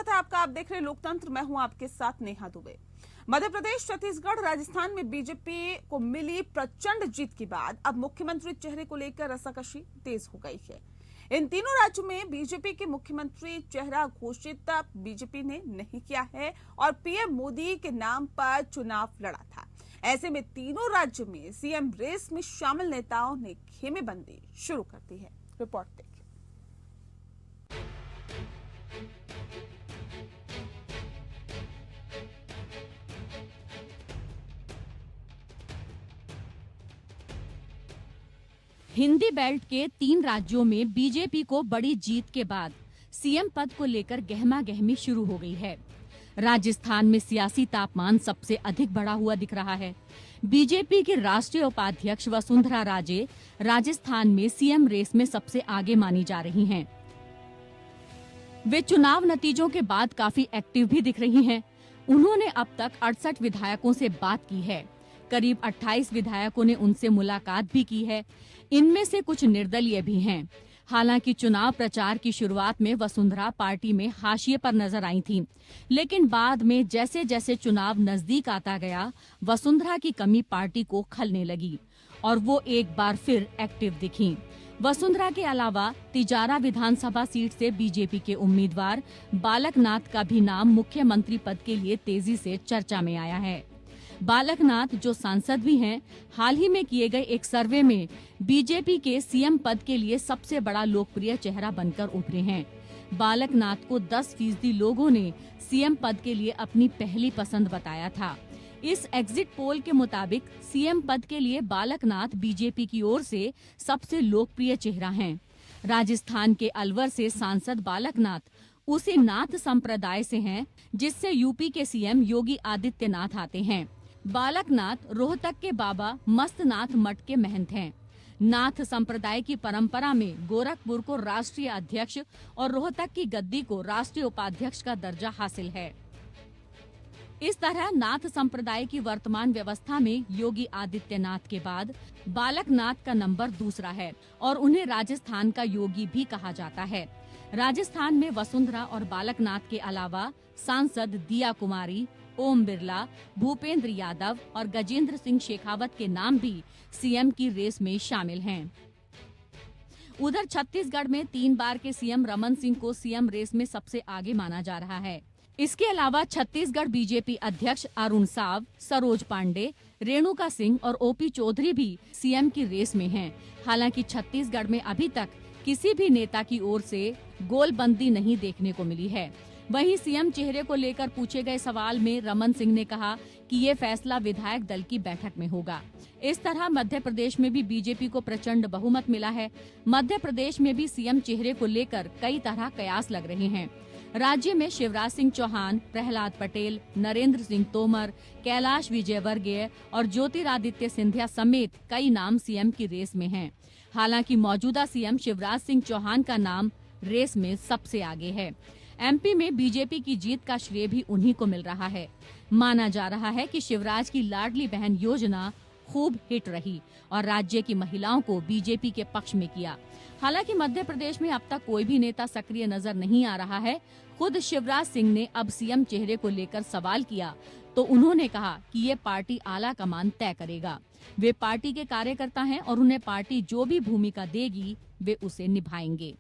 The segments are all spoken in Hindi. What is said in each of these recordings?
स्वागत है आपका। आप देख रहे हैं लोकतंत्र, मैं हूं आपके साथ नेहा दुबे। मध्य प्रदेश, छत्तीसगढ़, राजस्थान में बीजेपी को मिली प्रचंड जीत के बाद अब मुख्यमंत्री चेहरे को लेकर रसाकसी तेज हो गई है। इन तीनों राज्यों में बीजेपी के मुख्यमंत्री चेहरा घोषित बीजेपी ने नहीं किया है और पीएम मोदी के नाम पर चुनाव लड़ा था। ऐसे में तीनों राज्यों में सीएम रेस में शामिल नेताओं ने खेमेबंदी शुरू कर दी है। रिपोर्ट देखिए। हिंदी बेल्ट के 3 राज्यों में बीजेपी को बड़ी जीत के बाद सीएम पद को लेकर गहमागहमी शुरू हो गई है। राजस्थान में सियासी तापमान सबसे अधिक बढ़ा हुआ दिख रहा है। बीजेपी के राष्ट्रीय उपाध्यक्ष वसुंधरा राजे राजस्थान में सीएम रेस में सबसे आगे मानी जा रही हैं। वे चुनाव नतीजों के बाद काफी एक्टिव भी दिख रही हैं। उन्होंने अब तक 68 विधायकों से बात की है। करीब 28 विधायकों ने उनसे मुलाकात भी की है। इनमें से कुछ निर्दलीय भी हैं। हालांकि चुनाव प्रचार की शुरुआत में वसुंधरा पार्टी में हाशिए पर नजर आई थीं, लेकिन बाद में जैसे जैसे चुनाव नजदीक आता गया, वसुंधरा की कमी पार्टी को खलने लगी और वो एक बार फिर एक्टिव दिखीं। वसुंधरा के अलावा तिजारा विधानसभा सीट से बीजेपी के उम्मीदवार बालकनाथ का भी नाम मुख्यमंत्री पद के लिए तेजी से चर्चा में आया है। बालकनाथ, जो सांसद भी हैं, हाल ही में किए गए एक सर्वे में बीजेपी के सीएम पद के लिए सबसे बड़ा लोकप्रिय चेहरा बनकर उभरे हैं। बालकनाथ को 10% लोगों ने सीएम पद के लिए अपनी पहली पसंद बताया था। इस एग्जिट पोल के मुताबिक सीएम पद के लिए बालकनाथ बीजेपी की ओर से सबसे लोकप्रिय चेहरा हैं। राजस्थान के अलवर से सांसद बालकनाथ उसी नाथ संप्रदाय से हैं जिससे यूपी के सीएम योगी आदित्यनाथ आते हैं। बालकनाथ रोहतक के बाबा मस्तनाथ मठ के महंत हैं। नाथ संप्रदाय की परंपरा में गोरखपुर को राष्ट्रीय अध्यक्ष और रोहतक की गद्दी को राष्ट्रीय उपाध्यक्ष का दर्जा हासिल है। इस तरह नाथ संप्रदाय की वर्तमान व्यवस्था में योगी आदित्यनाथ के बाद बालकनाथ का नंबर दूसरा है और उन्हें राजस्थान का योगी भी कहा जाता है। राजस्थान में वसुंधरा और बालकनाथ के अलावा सांसद दिया कुमारी, ओम बिरला, भूपेंद्र यादव और गजेंद्र सिंह शेखावत के नाम भी सीएम की रेस में शामिल हैं। उधर छत्तीसगढ़ में 3 बार के सीएम रमन सिंह को सीएम रेस में सबसे आगे माना जा रहा है। इसके अलावा छत्तीसगढ़ बीजेपी अध्यक्ष अरुण साव, सरोज पांडे, रेणुका सिंह और ओपी चौधरी भी सीएम की रेस में हैं। हालांकि छत्तीसगढ़ में अभी तक किसी भी नेता की ओर से गोलबंदी नहीं देखने को मिली है। वहीं सीएम चेहरे को लेकर पूछे गए सवाल में रमन सिंह ने कहा कि ये फैसला विधायक दल की बैठक में होगा। इस तरह मध्य प्रदेश में भी बीजेपी को प्रचंड बहुमत मिला है। मध्य प्रदेश में भी सीएम चेहरे को लेकर कई तरह कयास लग रहे हैं। राज्य में शिवराज सिंह चौहान, प्रहलाद पटेल, नरेंद्र सिंह तोमर, कैलाश विजयवर्गीय और ज्योतिरादित्य सिंधिया समेत कई नाम सीएम की रेस में हैं। हालांकि मौजूदा सीएम शिवराज सिंह चौहान का नाम रेस में सबसे आगे है। एमपी में बीजेपी की जीत का श्रेय भी उन्हीं को मिल रहा है। माना जा रहा है कि शिवराज की लाडली बहन योजना खूब हिट रही और राज्य की महिलाओं को बीजेपी के पक्ष में किया। हालांकि मध्य प्रदेश में अब तक कोई भी नेता सक्रिय नजर नहीं आ रहा है। खुद शिवराज सिंह ने अब सीएम चेहरे को लेकर सवाल किया तो उन्होंने कहा कि ये पार्टी आला कमान तय करेगा। वे पार्टी के कार्यकर्ता हैं और उन्हें पार्टी जो भी भूमिका देगी वे उसे निभाएंगे।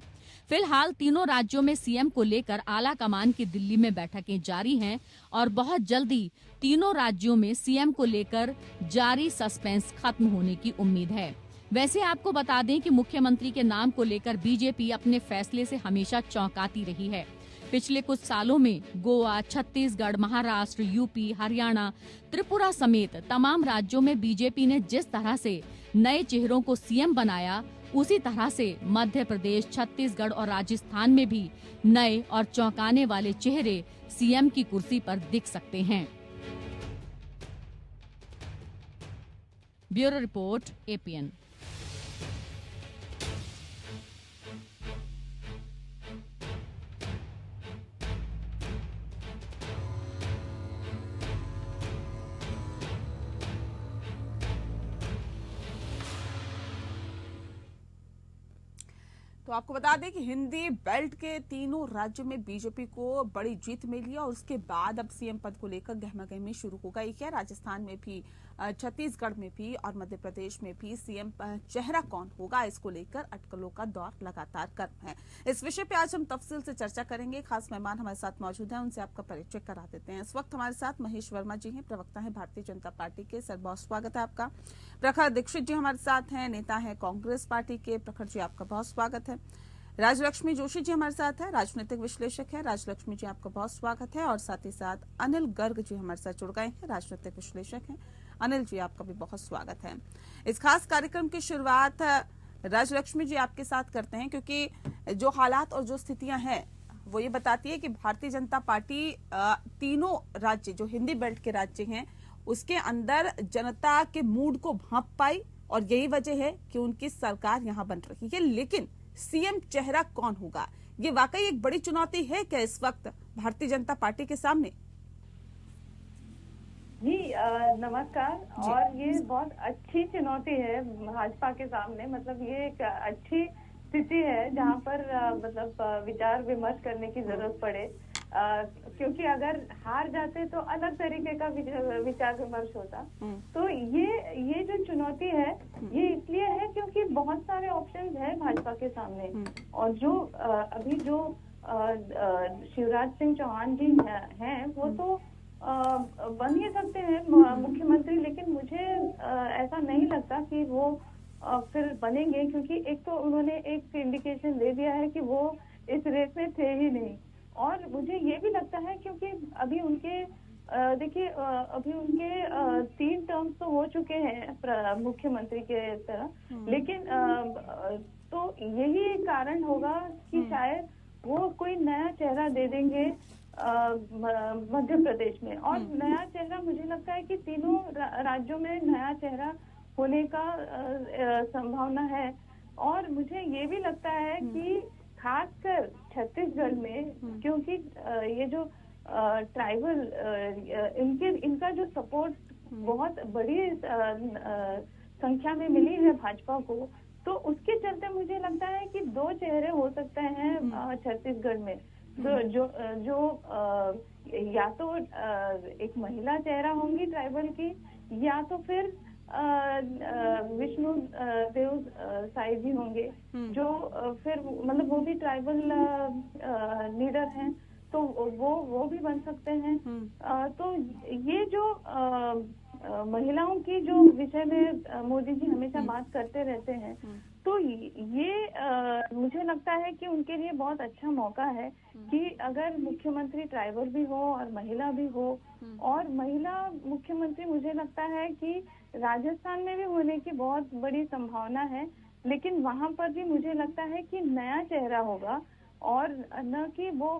फिलहाल तीनों राज्यों में सीएम को लेकर आला कमान की दिल्ली में बैठकें जारी हैं और बहुत जल्दी तीनों राज्यों में सीएम को लेकर जारी सस्पेंस खत्म होने की उम्मीद है। वैसे आपको बता दें कि मुख्यमंत्री के नाम को लेकर बीजेपी अपने फैसले से हमेशा चौंकाती रही है। पिछले कुछ सालों में गोवा, छत्तीसगढ़, महाराष्ट्र, यूपी, हरियाणा, त्रिपुरा समेत तमाम राज्यों में बीजेपी ने जिस तरह से नए चेहरों को सीएम बनाया, उसी तरह से मध्य प्रदेश, छत्तीसगढ़ और राजस्थान में भी नए और चौंकाने वाले चेहरे सीएम की कुर्सी पर दिख सकते हैं। Bureau report, APN. तो आपको बता दें कि हिंदी बेल्ट के तीनों राज्यों में बीजेपी को बड़ी जीत मिली और उसके बाद अब सीएम पद को लेकर गहमागहमी शुरू हो गई है। राजस्थान में भी, छत्तीसगढ़ में भी और मध्य प्रदेश में भी सीएम चेहरा कौन होगा, इसको लेकर अटकलों का दौर लगातार गर्म है। इस विषय पे आज हम तफसील से चर्चा करेंगे। खास मेहमान हमारे साथ मौजूद हैं, उनसे आपका परिचय करा देते हैं। इस वक्त हमारे साथ महेश वर्मा जी हैं, प्रवक्ता है भारतीय जनता पार्टी के। सर, बहुत स्वागत है आपका। प्रखर दीक्षित जी हमारे साथ हैं, नेता है कांग्रेस पार्टी के। प्रखर जी, आपका बहुत स्वागत है। राजलक्ष्मी जोशी जी हमारे साथ है, राजनीतिक विश्लेषक है। राजलक्ष्मी जी, आपका बहुत स्वागत है। और साथ ही साथ अनिल गर्ग जी हमारे साथ जुड़ गए हैं, राजनीतिक विश्लेषक हैं। अनिल जी, आपका भी बहुत स्वागत है। इस खास कार्यक्रम की शुरुआत राजलक्ष्मी जी आपके साथ करते हैं, क्योंकि जो हालात और जो स्थितियां हैं वो ये बताती है कि भारतीय जनता पार्टी तीनों राज्य, जो हिंदी बेल्ट के राज्य हैं, उसके अंदर जनता के मूड को भांप पाई और यही वजह है कि उनकी सरकार यहां बन रही है। लेकिन सीएम चेहरा कौन होगा, ये वाकई एक बड़ी चुनौती है क्या इस वक्त भारतीय जनता पार्टी के सामने? जी नमस्कार। और ये बहुत अच्छी चुनौती है भाजपा के सामने। मतलब ये एक अच्छी स्थिति है जहाँ पर मतलब विचार विमर्श करने की जरूरत पड़े, क्योंकि अगर हार जाते तो अलग तरीके का विचार विमर्श होता। तो ये जो चुनौती है ये इसलिए है क्योंकि बहुत सारे ऑप्शंस हैं भाजपा के सामने। और जो अभी जो शिवराज सिंह चौहान जी हैं वो तो बन ही सकते हैं मुख्यमंत्री, लेकिन मुझे ऐसा नहीं लगता कि वो फिर बनेंगे, क्योंकि एक तो उन्होंने एक इंडिकेशन दे दिया है कि वो इस रेस में थे ही नहीं। और मुझे ये भी लगता है क्योंकि अभी उनके देखिए अभी उनके 3 टर्म्स तो हो चुके हैं मुख्यमंत्री के तरह, लेकिन तो यही एक कारण होगा कि शायद वो कोई नया चेहरा दे देंगे मध्य प्रदेश में। और नया चेहरा मुझे लगता है कि तीनों राज्यों में नया चेहरा होने का संभावना है। और मुझे ये भी लगता है कि खासकर छत्तीसगढ़ में, क्योंकि ये जो ट्राइबल इनका जो सपोर्ट बहुत बड़ी संख्या में मिली है भाजपा को, तो उसके चलते मुझे लगता है कि 2 चेहरे हो सकते हैं छत्तीसगढ़ में। तो जो या तो एक महिला चेहरा होंगी ट्राइबल की, या तो फिर विष्णु देव साई जी होंगे, जो फिर मतलब वो भी ट्राइबल लीडर हैं, तो वो भी बन सकते हैं। तो ये जो महिलाओं की जो विषय में मोदी जी हमेशा बात करते रहते हैं, तो ये मुझे लगता है कि उनके लिए बहुत अच्छा मौका है कि अगर मुख्यमंत्री ट्राइबल भी हो और महिला भी हो। और महिला मुख्यमंत्री मुझे लगता है कि राजस्थान में भी होने की बहुत बड़ी संभावना है, लेकिन वहां पर भी मुझे लगता है कि नया चेहरा होगा और न कि वो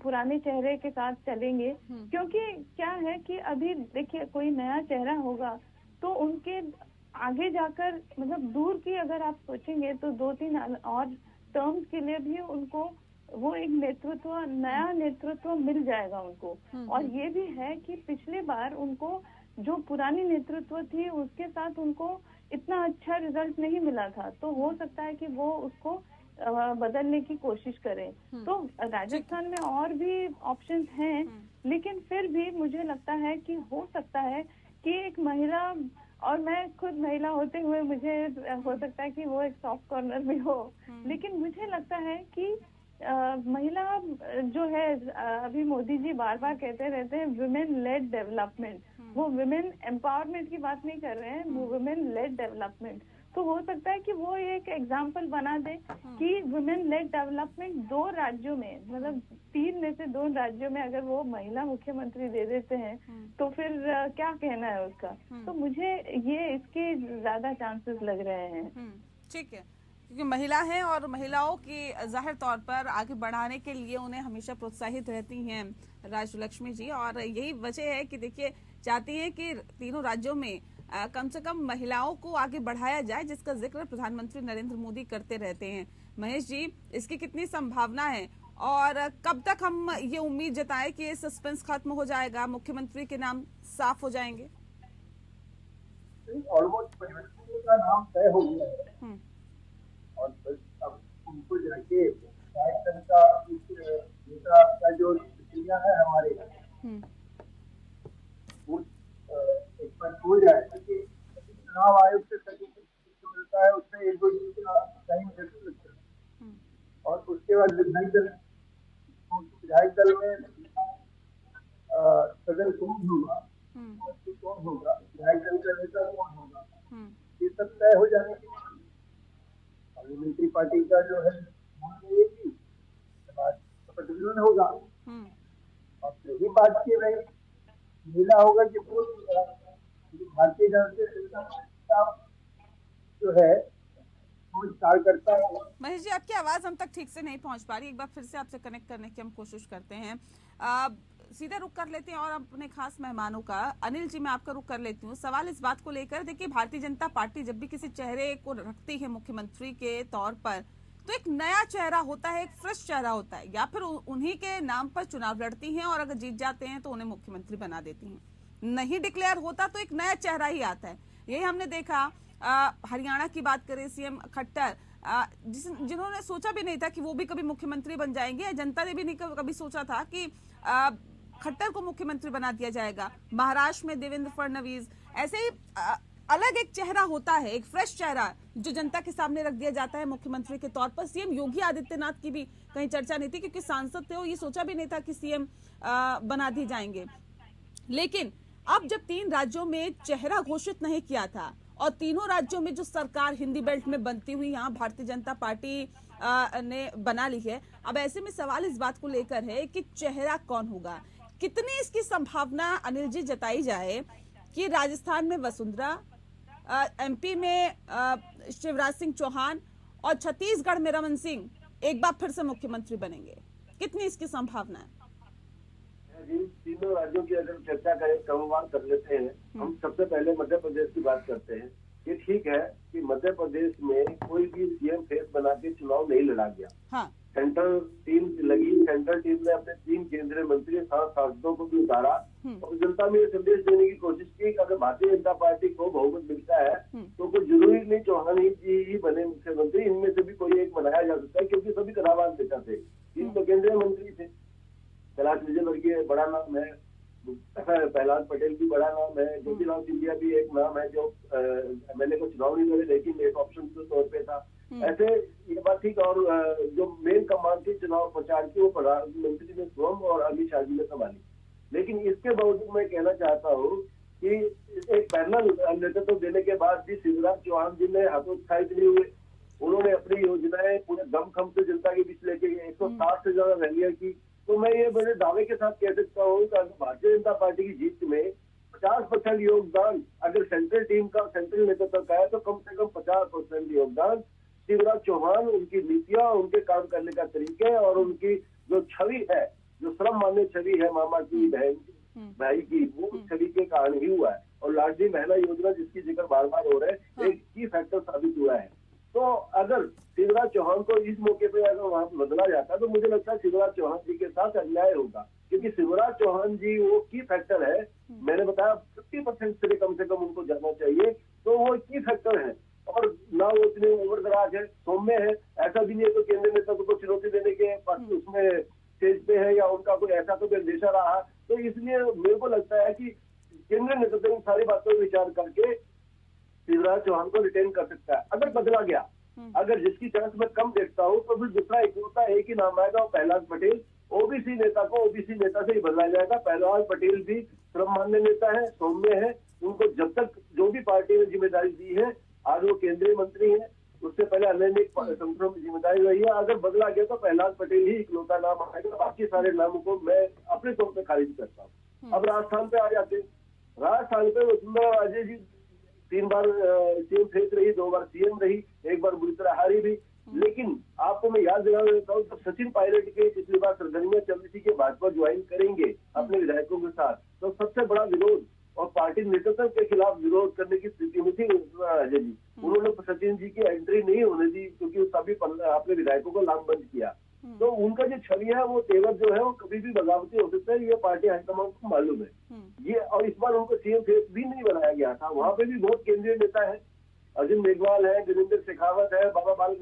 पुराने चेहरे के साथ चलेंगे। क्योंकि क्या है कि अभी देखिए कोई नया चेहरा होगा तो उनके आगे जाकर मतलब दूर की अगर आप सोचेंगे तो 2-3 और टर्म्स के लिए भी उनको वो एक नया नेतृत्व मिल जाएगा उनको। और ये भी है कि पिछली बार उनको जो पुरानी नेतृत्व थी उसके साथ उनको इतना अच्छा रिजल्ट नहीं मिला था, तो हो सकता है कि वो उसको बदलने की कोशिश करें। तो राजस्थान में और भी ऑप्शंस हैं, लेकिन फिर भी मुझे लगता है कि हो सकता है कि एक महिला, और मैं खुद महिला होते हुए मुझे हो सकता है कि वो एक सॉफ्ट कॉर्नर भी हो, लेकिन मुझे लगता है कि महिला जो है अभी मोदी जी बार बार कहते रहते हैं वुमेन लेड डेवलपमेंट, वो वुमेन एम्पावरमेंट की बात नहीं कर रहे हैं, वो वुमेन लेड डेवलपमेंट। तो हो सकता है कि वो एक एग्जाम्पल बना दे कि वुमेन लेड डेवलपमेंट 2 राज्यों में, मतलब 3 में से 2 राज्यों में अगर वो महिला मुख्यमंत्री दे देते हैं तो फिर क्या कहना है उसका। तो मुझे ये इसके ज्यादा चांसेस लग रहे हैं। ठीक है, क्योंकि महिला हैं और महिलाओं की जाहिर तौर पर आगे बढ़ाने के लिए उन्हें हमेशा प्रोत्साहित रहती हैं राजलक्ष्मी जी। और यही वजह है कि देखिए चाहती है कि तीनों राज्यों में कम से कम महिलाओं को आगे बढ़ाया जाए, जिसका जिक्र प्रधानमंत्री नरेंद्र मोदी करते रहते हैं। महेश जी, इसकी कितनी संभावना है और कब तक हम ये उम्मीद जताएं कि ये सस्पेंस खत्म हो जाएगा, मुख्यमंत्री के नाम साफ हो जाएंगे? ऑलमोस्ट का नाम तय हो गया है और अब को जाके विधायक दल का नेता का जो प्रक्रिया है हमारे वो एक बार हो जाए, क्योंकि चुनाव आयोग से सर्टिफिकेट मिलता है, उसमें 1-2 दिन का टाइम जरूर लगता है। और उसके बाद विधायक दल में सदन कौन होगा, कौन होगा, विधायक दल का नेता कौन होगा, ये सब तय हो जाने के बाद पार्लियामेंट्री पार्टी का जो है शपथ ग्रहण होगा। और यही बात की रही लीला होगा कि भारतीय जनता पार्टी जो है कार्यकर्ता है। महेश जी, आपकी आवाज हम तक ठीक से नहीं पहुंच पा रही, एक बार फिर से आपसे कनेक्ट करने की हम कोशिश करते हैं। सीधे रुक कर लेते हैं और अपने खास मेहमानों का। अनिल जी, मैं आपका रुक कर लेती हूँ। सवाल इस बात को लेकर, देखिए भारतीय जनता पार्टी जब भी किसी चेहरे को रखती है मुख्यमंत्री के तौर पर, तो एक नया चेहरा होता है, एक फ्रेश चेहरा होता है, या फिर उन्हीं के नाम पर चुनाव लड़ती हैं और अगर जीत जाते हैं तो उन्हें मुख्यमंत्री बना देती हैं। नहीं डिक्लेयर होता तो एक नया चेहरा ही आता है। यही हमने देखा हरियाणा की बात करें, सीएम खट्टर जिन्होंने सोचा भी नहीं था कि वो भी कभी मुख्यमंत्री बन जाएंगे। जनता ने भी नहीं कभी सोचा था कि खट्टर को मुख्यमंत्री बना दिया जाएगा। महाराष्ट्र में देवेंद्र फडणवीस, ऐसे ही अलग एक चेहरा होता है, एक फ्रेश चेहरा जो जनता के सामने रख दिया जाता है मुख्यमंत्री के तौर पर। सीएम योगी आदित्यनाथ की भी कहीं चर्चा नहीं थी, क्योंकि सांसद थे, ये सोचा भी नहीं था कि सीएम बना दिए जाएंगे। लेकिन अब जब 3 राज्यों में चेहरा घोषित नहीं किया था और तीनों राज्यों में जो सरकार हिंदी बेल्ट में बनती हुई यहाँ भारतीय जनता पार्टी ने बना ली है, अब ऐसे में सवाल इस बात को लेकर है कि चेहरा कौन होगा। कितनी इसकी संभावना अनिल जी जताई जाए कि राजस्थान में वसुंधरा, एमपी में शिवराज सिंह चौहान और छत्तीसगढ़ में रमन सिंह एक बार फिर से मुख्यमंत्री बनेंगे? कितनी इसकी संभावना है? तीनों राज्यों की अगर चर्चा करें, क्रमवार कर लेते हैं। हम सबसे पहले मध्य प्रदेश की बात करते हैं। ये ठीक है कि मध्य प्रदेश में कोई भी सीएम फेस बना के चुनाव नहीं लड़ा गया। हाँ। सेंट्रल टीम लगी, सेंट्रल टीम ने अपने 3 केंद्रीय मंत्री 7 सांसदों को भी उतारा और जनता में ये संदेश देने की कोशिश की कि अगर भारतीय जनता पार्टी को बहुमत मिलता है तो कोई जरूरी नहीं चौहान जी ही बने मुख्यमंत्री, इनमें से भी कोई एक बनाया जा सकता है, क्योंकि सभी करावान नेता थे, 3 तो केंद्रीय मंत्री थे। कैलाश विजयवर्गीय बड़ा नाम है, प्रहलाद पटेल भी बड़ा नाम है, ज्योतिराव सिंधिया भी एक नाम है जो एमएलए को चुनाव नहीं लड़े लेकिन एक ऑप्शन के तौर पे था। ऐसे ये बात ठीक। और जो मेन कमान थी चुनाव प्रचार की वो प्रधानमंत्री ने स्वयं और अमित शाह जी ने संभाली। लेकिन इसके बावजूद मैं कहना चाहता हूँ कि एक पैनल नेतृत्व देने के बाद भी शिवराज चौहान जी ने हतोत्साहित नहीं हुए। उन्होंने अपनी योजनाएं पूरे दमखम से जनता के बीच लेके 160 से ज्यादा रैलियां की। तो मैं ये बड़े दावे के साथ कह सकता हूँ कि भारतीय जनता पार्टी की जीत में 50% योगदान अगर सेंट्रल टीम का, सेंट्रल नेतृत्व का है, तो कम से कम 50% योगदान शिवराज चौहान, उनकी नीतियां, उनके काम करने का तरीके और उनकी जो छवि है, जो श्रम मान्य छवि है मामा की बहन भाई की, वो छवि के कारण ही हुआ है। और लाडली बहना योजना जिसकी जिक्र बार बार हो रहा है, एक की फैक्टर साबित हुआ है। तो अगर शिवराज चौहान को इस मौके पे अगर वहां बदला जाता तो मुझे लगता है शिवराज चौहान जी के साथ अन्याय होगा, क्योंकि शिवराज चौहान जी वो की फैक्टर है। मैंने बताया 50% से कम उनको जाना चाहिए, तो वो की फैक्टर है और ना वो इतने ओवरदराज है, सौम्य है। ऐसा भी नहीं है तो केंद्रीय नेतृत्व को चुनौती देने के उसमें स्टेज पे है या उनका कोई ऐसा तो अंदेशा रहा। तो इसलिए मेरे को लगता है कि केंद्रीय नेतृत्व इन सारी बातों पर विचार करके शिवराज चौहान को रिटेन कर सकता है। अगर बदला गया, अगर जिसकी चांस मैं कम देखता हूँ, तो फिर दूसरा इकलौता एक ही नाम आएगा, वो प्रहलाद पटेल। ओबीसी नेता को ओबीसी नेता से ही बदला जाएगा। प्रहलाद पटेल भी श्रममान्य नेता है, सौम्य है। उनको जब तक जो भी पार्टी ने जिम्मेदारी दी है, आज वो केंद्रीय मंत्री है, उससे पहले अन्य संगठनों में जिम्मेदारी रही है। अगर बदला गया तो प्रहलाद पटेल ही इकलौता नाम आएगा, बाकी सारे नामों को मैं अपने तौर पर खारिज करता हूँ। अब राजस्थान पे आ जाते हैं। राजस्थान पे वसुंधरा राजे जी 3 बार सीएम फेस रही, 2 बार सीएम रही, 1 बार बुरी तरह हारी भी। लेकिन आपको मैं याद दिला देता हूँ, जब सचिन पायलट के पिछली बार सरगर्मियां चल रही थी कि भाजपा ज्वाइन करेंगे अपने विधायकों के साथ, तो सबसे बड़ा विरोध और पार्टी नेतृत्व के खिलाफ विरोध करने की स्थिति में थी राजे जी। उन्होंने सचिन जी की एंट्री नहीं होने दी, क्योंकि सभी अपने विधायकों को लामबंद किया। तो उनका जो छवि है, वो तेवर जो है, वो कभी भी बगावती हो सकता है, ये पार्टी हाईकमान को मालूम है ये। और इस बार उनको सीएम फेस भी नहीं बनाया गया था। वहां पे भी बहुत केंद्रीय नेता है, अर्जुन मेघवाल है, वीरेंद्र शेखावत है, बाबा बाल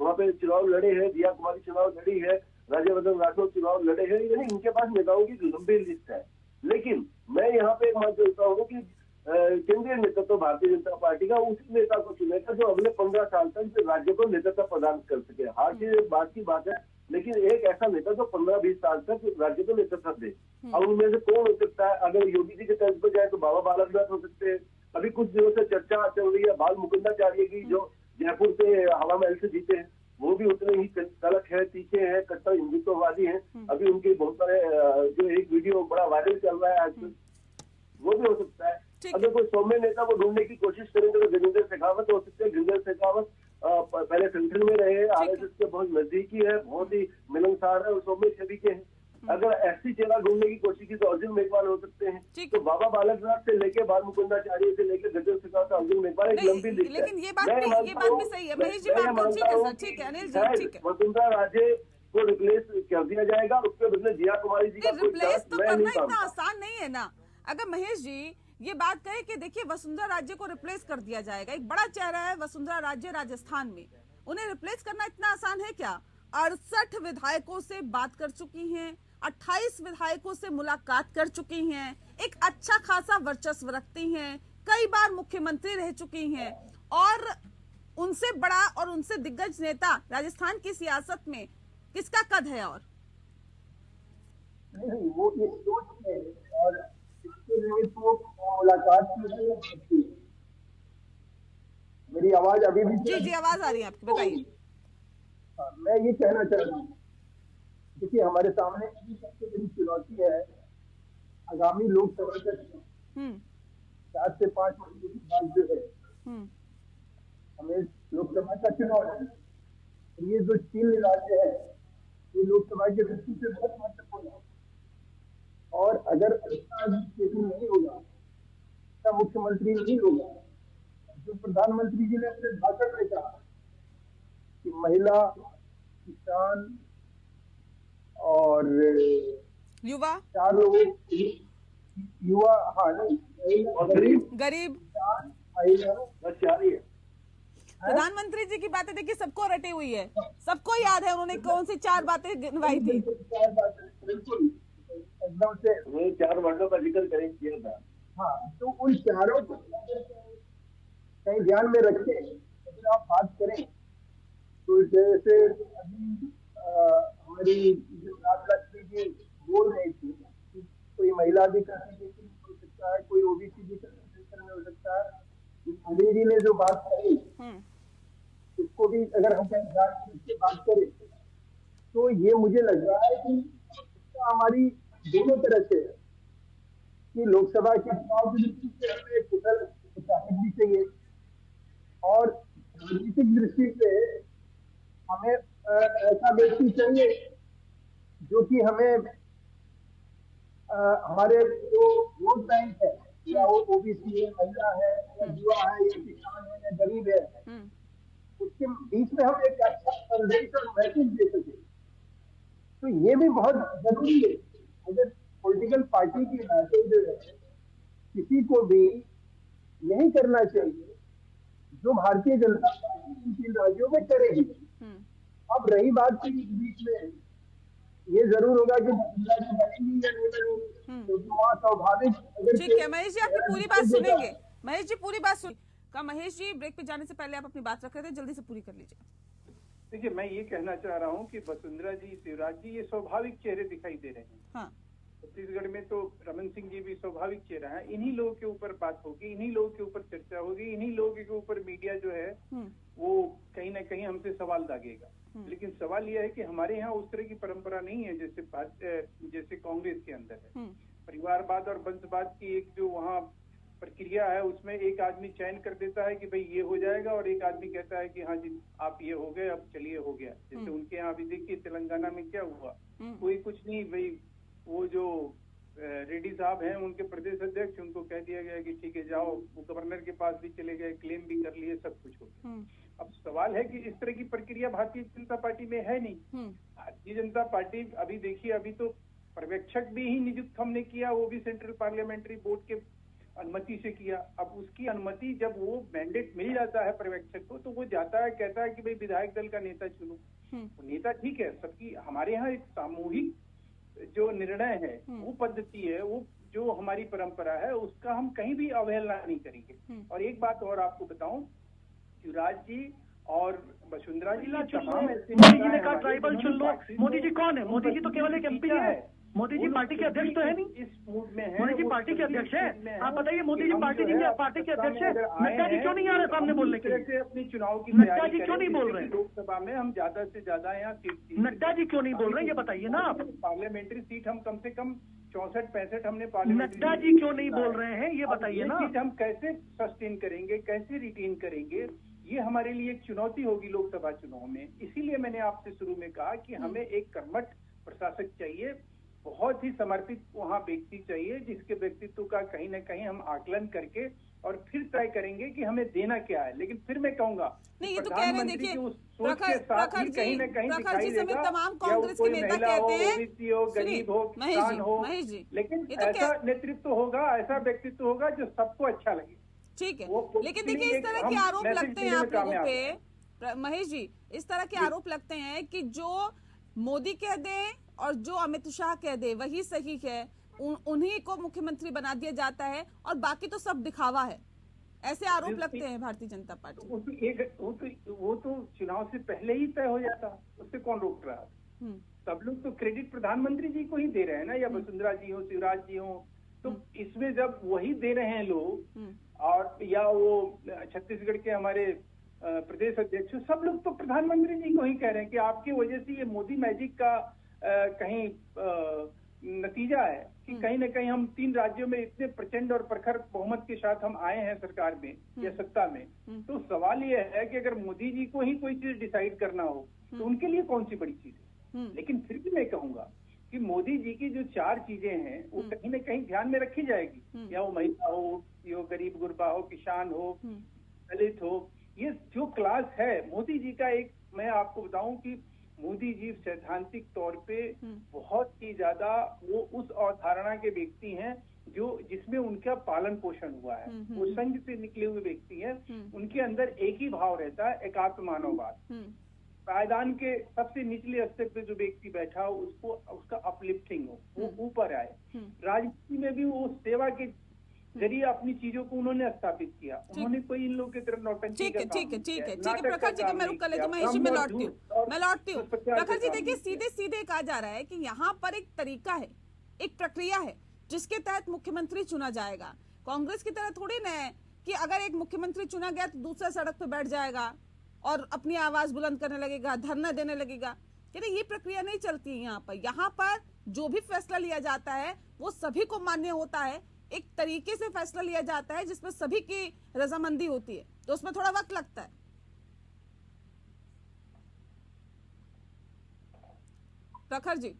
वहाँ पे चुनाव लड़े हैं, दिया कुमारी चुनाव लड़ी है, राज्यवर्धन राठौर चुनाव लड़े हैं, यानी इनके पास नेताओं की लंबी लिस्ट है। लेकिन मैं यहाँ पे एक बात जोड़ता हूँ कि केंद्रीय नेतृत्व भारतीय जनता पार्टी का उसी नेता को चुनेगा जो अगले 15 साल तक राज्य को नेतृत्व प्रदान कर सके। हार की बात की बात है, लेकिन एक ऐसा नेता जो 15-20 साल तक राज्य को नेतृत्व दे। अब उनमें से कौन हो सकता है? अगर योगी जी के तर्ज पर जाए तो बाबा बालकनाथ हो सकते हैं। अभी कुछ दिनों से चर्चा चल रही है बाल मुकुंदाचार्य की, जो जयपुर से हवा महल से जीते हैं, वो भी उतने ही तलक है, तीखे हैं, कट्टर हिंदुत्ववादी हैं। अभी उनके बहुत सारे जो एक वीडियो बड़ा वायरल चल रहा है आजकल, वो भी हो सकता है। अगर कोई सौम्य नेता को ढूंढने की कोशिश करेंगे तो गजेंद्र शेखावत हो सकते हैं। गजेंद्र शेखावत पहले सेंट्रल में रहे, आरएसएस के बहुत नजदीकी है, बहुत ही मिलनसार है और सौम्य छवि के हैं। अगर ऐसी चेहरा ढूंढने की कोशिश की तो अर्जुन मेघवाल हो सकते हैं। तो बाबा बालकनाथ से लेके बाल मुकुंदाचार्य से लेके गजेंद्र शेखावत, अर्जुन मेघवाल एक लंबी लिस्ट है। लेकिन ये बात भी सही है महेश जी, ठीक है अनिल जी, ठीक है। वसुंधरा राजे को रिप्लेस कर दिया जाएगा, उसके बदले जिया कुमारी जी का रिप्लेस तो करना इतना आसान नहीं है ना। अगर महेश जी ये बात कहे कि देखिए वसुंधरा राजे को रिप्लेस कर दिया जाएगा, एक बड़ा चेहरा है वसुंधरा राजे राजस्थान में, उन्हें रिप्लेस करना इतना आसान है क्या? 68 विधायकों से बात कर चुकी हैं, 28 विधायकों से मुलाकात कर चुकी हैं, एक अच्छा खासा वर्चस्व रखती हैं, कई बार मुख्यमंत्री रह चुकी हैं, और उनसे बड़ा और उनसे दिग्गज नेता राजस्थान की सियासत में किसका कद है? और नहीं, वो ये सोच है और इसके लिए तो मुलाकात की। मेरी आवाज अभी भी जी आवाज आ रही है आपकी, बताइए। मैं ये कहना चाह रहा हूँ, देखिए हमारे सामने सबसे बड़ी चुनौती है आगामी लोकसभा का चुनाव। 4 से 5 महीने के बाद जो है हमें लोकसभा का चुनाव है। ये जो 3 राज्य है ये लोकसभा के दृष्टि से बहुत महत्वपूर्ण है, और अगर अच्छा नहीं होगा, अच्छा मुख्यमंत्री नहीं होगा, जो प्रधानमंत्री जी ने अपने भाषण में कहा कि महिला, किसान और युवा, 4 लोगों, युवा, हाँ नहीं, गरीब, किसान, महिला, बस 4 ही है। प्रधानमंत्री जी की बातें देखिए सबको रटी हुई है, सबको याद है उन्होंने कौन सी 4 बातें गिनवाई थी। बिल्कुल एकदम से 4 वर्डों का जिक्र करें किया था। हाँ, तो उन चारों को कहीं ध्यान में रखें। अगर आप बात करें तो जैसे अभी हमारी राजलक्ष्मी जी बोल रही थी कि कोई महिला भी कैंडिडेट हो सकता है, कोई ओबीसी भी कैंडिडेट में हो सकता है। मोदी जी ने जो बात कही उसको भी अगर हम ध्यान से बात करें तो ये मुझे लग रहा है कि हमारी दोनों तरह से कि लोकसभा के चुनाव की दृष्टि से हमें कुशल प्रशासक भी चाहिए, और राजनीतिक दृष्टि से हमें ऐसा व्यक्ति चाहिए जो कि हमें हमारे जो वोट बैंक है, या वो ओबीसी है, महिला है, या युवा है, या किसान है, या गरीब है, उसके बीच में हम एक अच्छा संदेश और मैसेज दे सके। तो ये भी बहुत जरूरी है। अगर पॉलिटिकल पार्टी की मैसेज जो है, किसी को भी यही करना चाहिए जो भारतीय जनता पार्टी इन 3 राज्यों में करेगी। अब रही बात की बीच में ये जरूर होगा कि बनेंगी या नहीं बनेंगी, क्योंकि वहाँ स्वाभाविक। ठीक है महेश जी, आपकी पूरी बात सुनेंगे। महेश जी पूरी बात सुन का महेश जी, ब्रेक पे जाने से पहले आप अपनी बात रख रहे थे, जल्दी से पूरी कर लीजिए। देखिए, मैं ये कहना चाह रहा हूँ कि वसुंधरा जी, शिवराज जी ये स्वाभाविक चेहरे दिखाई दे रहे हैं। हाँ। छत्तीसगढ़ में तो रमन सिंह जी भी स्वाभाविक चेहरा है। इन्हीं लोगों के ऊपर बात होगी, इन्हीं लोगों के ऊपर चर्चा होगी, इन्हीं लोगों के ऊपर मीडिया जो है वो कहीं ना कहीं हमसे सवाल दागेगा। लेकिन सवाल यह है कि हमारे यहाँ उस तरह की परंपरा नहीं है जैसे कांग्रेस के अंदर है। परिवारवाद और वंशवाद की एक जो वहाँ प्रक्रिया है, उसमें एक आदमी चयन कर देता है कि भाई ये हो जाएगा, और एक आदमी कहता है कि हाँ जी आप ये हो गए, अब चलिए हो गया। जैसे उनके यहाँ अभी देखिए तेलंगाना में क्या हुआ, कोई कुछ नहीं, भाई वो जो रेड्डी साहब हैं उनके प्रदेश अध्यक्ष, उनको कह दिया गया कि ठीक है जाओ, वो गवर्नर के पास भी चले गए, क्लेम भी कर लिए, सब कुछ हो गया। अब सवाल है कि इस तरह की प्रक्रिया भारतीय जनता पार्टी में है नहीं। भारतीय जनता पार्टी अभी देखिए, अभी तो पर्यवेक्षक भी ही नियुक्त हमने किया, वो भी सेंट्रल पार्लियामेंट्री बोर्ड के अनुमति से किया। अब उसकी अनुमति जब वो मैंडेट मिल जाता है पर्यवेक्षक को, तो वो जाता है, कहता है कि भाई विधायक दल का नेता चुनो। नेता ठीक है, सबकी, हमारे यहाँ एक सामूहिक जो निर्णय है वो पद्धति है, वो जो हमारी परंपरा है, उसका हम कहीं भी अवहेलना नहीं करेंगे। और एक बात और आपको बताऊं, युवराज जी और वसुंधरा जी, मोदी जी ने कहा ट्राइबल चुन लो। मोदी जी कौन है? मोदी जी तो केवल एक एमपी है। मोदी जी पार्टी के अध्यक्ष तो है नहीं। इस मूड में है, मोदी जी पार्टी के अध्यक्ष है। आप बताइए, मोदी जी पार्टी के अध्यक्ष है। नड्डा जी क्यों नहीं आ रहे सामने बोलने के लिए? अपनी चुनाव की नड्डा जी क्यों नहीं बोल रहे? लोकसभा में हम ज्यादा से ज्यादा यहाँ सीट, नड्डा जी क्यों नहीं बोल रहे, ये बताइए ना आप। पार्लियामेंट्री सीट हम कम से कम 64-65 हमने पार्लियामेंट्री। नड्डा जी क्यों नहीं बोल रहे हैं, ये बताइए ना। हम कैसे सस्टेन करेंगे, कैसे रिटेन करेंगे, ये हमारे लिए एक चुनौती होगी लोकसभा चुनाव में। इसीलिए मैंने आपसे शुरू में कहा कि हमें एक कर्मठ प्रशासक चाहिए, बहुत ही समर्पित वहाँ व्यक्ति चाहिए, जिसके व्यक्तित्व का कहीं ना कहीं हम आकलन करके और फिर तय करेंगे कि हमें देना क्या है। लेकिन फिर मैं कहूंगा, नहीं, ये तो कह रहे हैं, देखिए प्रखर जी समेत तमाम कांग्रेस के नेता कहते हैं, ओबीसी हो, गरीब हो, किसान हो, लेकिन ऐसा नेतृत्व होगा, ऐसा व्यक्तित्व होगा जो सबको अच्छा लगे। ठीक है, लेकिन देखिए इस तरह के आरोप लगते हैं आप लोगों पे, महेश जी, इस तरह के आरोप लगते हैं कि जो मोदी कह दे और जो अमित शाह कह दे वही सही है, उन्हीं को मुख्यमंत्री बना दिया जाता है और बाकी तो सब दिखावा है, ऐसे आरोप लगते हैं भारतीय जनता पार्टी। वो तो चुनाव से पहले ही तय हो जाता, उससे कौन रोक रहा है? सब लोग तो क्रेडिट प्रधानमंत्री जी को ही दे रहे हैं ना, या वसुंधरा जी हो, शिवराज जी हो, तो इसमें जब वही दे रहे हैं लोग, और या वो छत्तीसगढ़ के हमारे प्रदेश अध्यक्ष, सब लोग तो प्रधानमंत्री जी को ही कह रहे हैं कि आपकी वजह से ये मोदी मैजिक का कहीं नतीजा है कि कहीं ना कहीं हम 3 राज्यों में इतने प्रचंड और प्रखर बहुमत के साथ हम आए हैं सरकार में या सत्ता में। तो सवाल ये है कि अगर मोदी जी को ही कोई चीज डिसाइड करना हो तो उनके लिए कौन सी बड़ी चीज है। लेकिन फिर भी मैं कहूंगा कि मोदी जी की जो 4 चीजें हैं वो कहीं ना कहीं ध्यान में रखी जाएगी, या वो महिला हो, यो गरीब गुरबा हो, किसान हो, दलित हो, ये जो क्लास है मोदी जी का, एक मैं आपको बताऊं कि मोदी जी सैद्धांतिक तौर पे बहुत ही ज्यादा वो उस अवधारणा के व्यक्ति हैं जो जिसमें उनका पालन पोषण हुआ है। वो संघ से निकले हुए व्यक्ति हैं, उनके अंदर एक ही भाव रहता है, एकात्म मानववाद। पायदान के सबसे निचले स्तर पे जो व्यक्ति बैठा हो उसको उसका अपलिफ्टिंग हो, वो ऊपर आए। राजनीति में भी वो सेवा के जरिए अपनी चीजों को उन्होंने स्थापित किया। उन्होंने कोई इन लोगों की तरफ नौटंकी ठीक है प्रखर जी, मैं रुक कर लेती हूँ, मैं इसी में लौटती हूँ। प्रखर जी, देखिए सीधे कहा जा रहा है कि यहाँ पर एक तरीका है, एक प्रक्रिया है जिसके तहत मुख्यमंत्री चुना जाएगा। कांग्रेस की तरह थोड़ी ना है कि अगर एक मुख्यमंत्री चुना गया तो दूसरा सड़क पे बैठ जाएगा और अपनी आवाज बुलंद करने लगेगा, धरना देने लगेगा। ये प्रक्रिया नहीं चलती है यहाँ पर। यहाँ पर जो भी फैसला लिया जाता है वो सभी को मान्य होता है, एक तरीके से फैसला लिया जाता है जिसमें सभी की रजामंदी होती है, तो उसमें थोड़ा वक्त लगता है। प्रखर जी,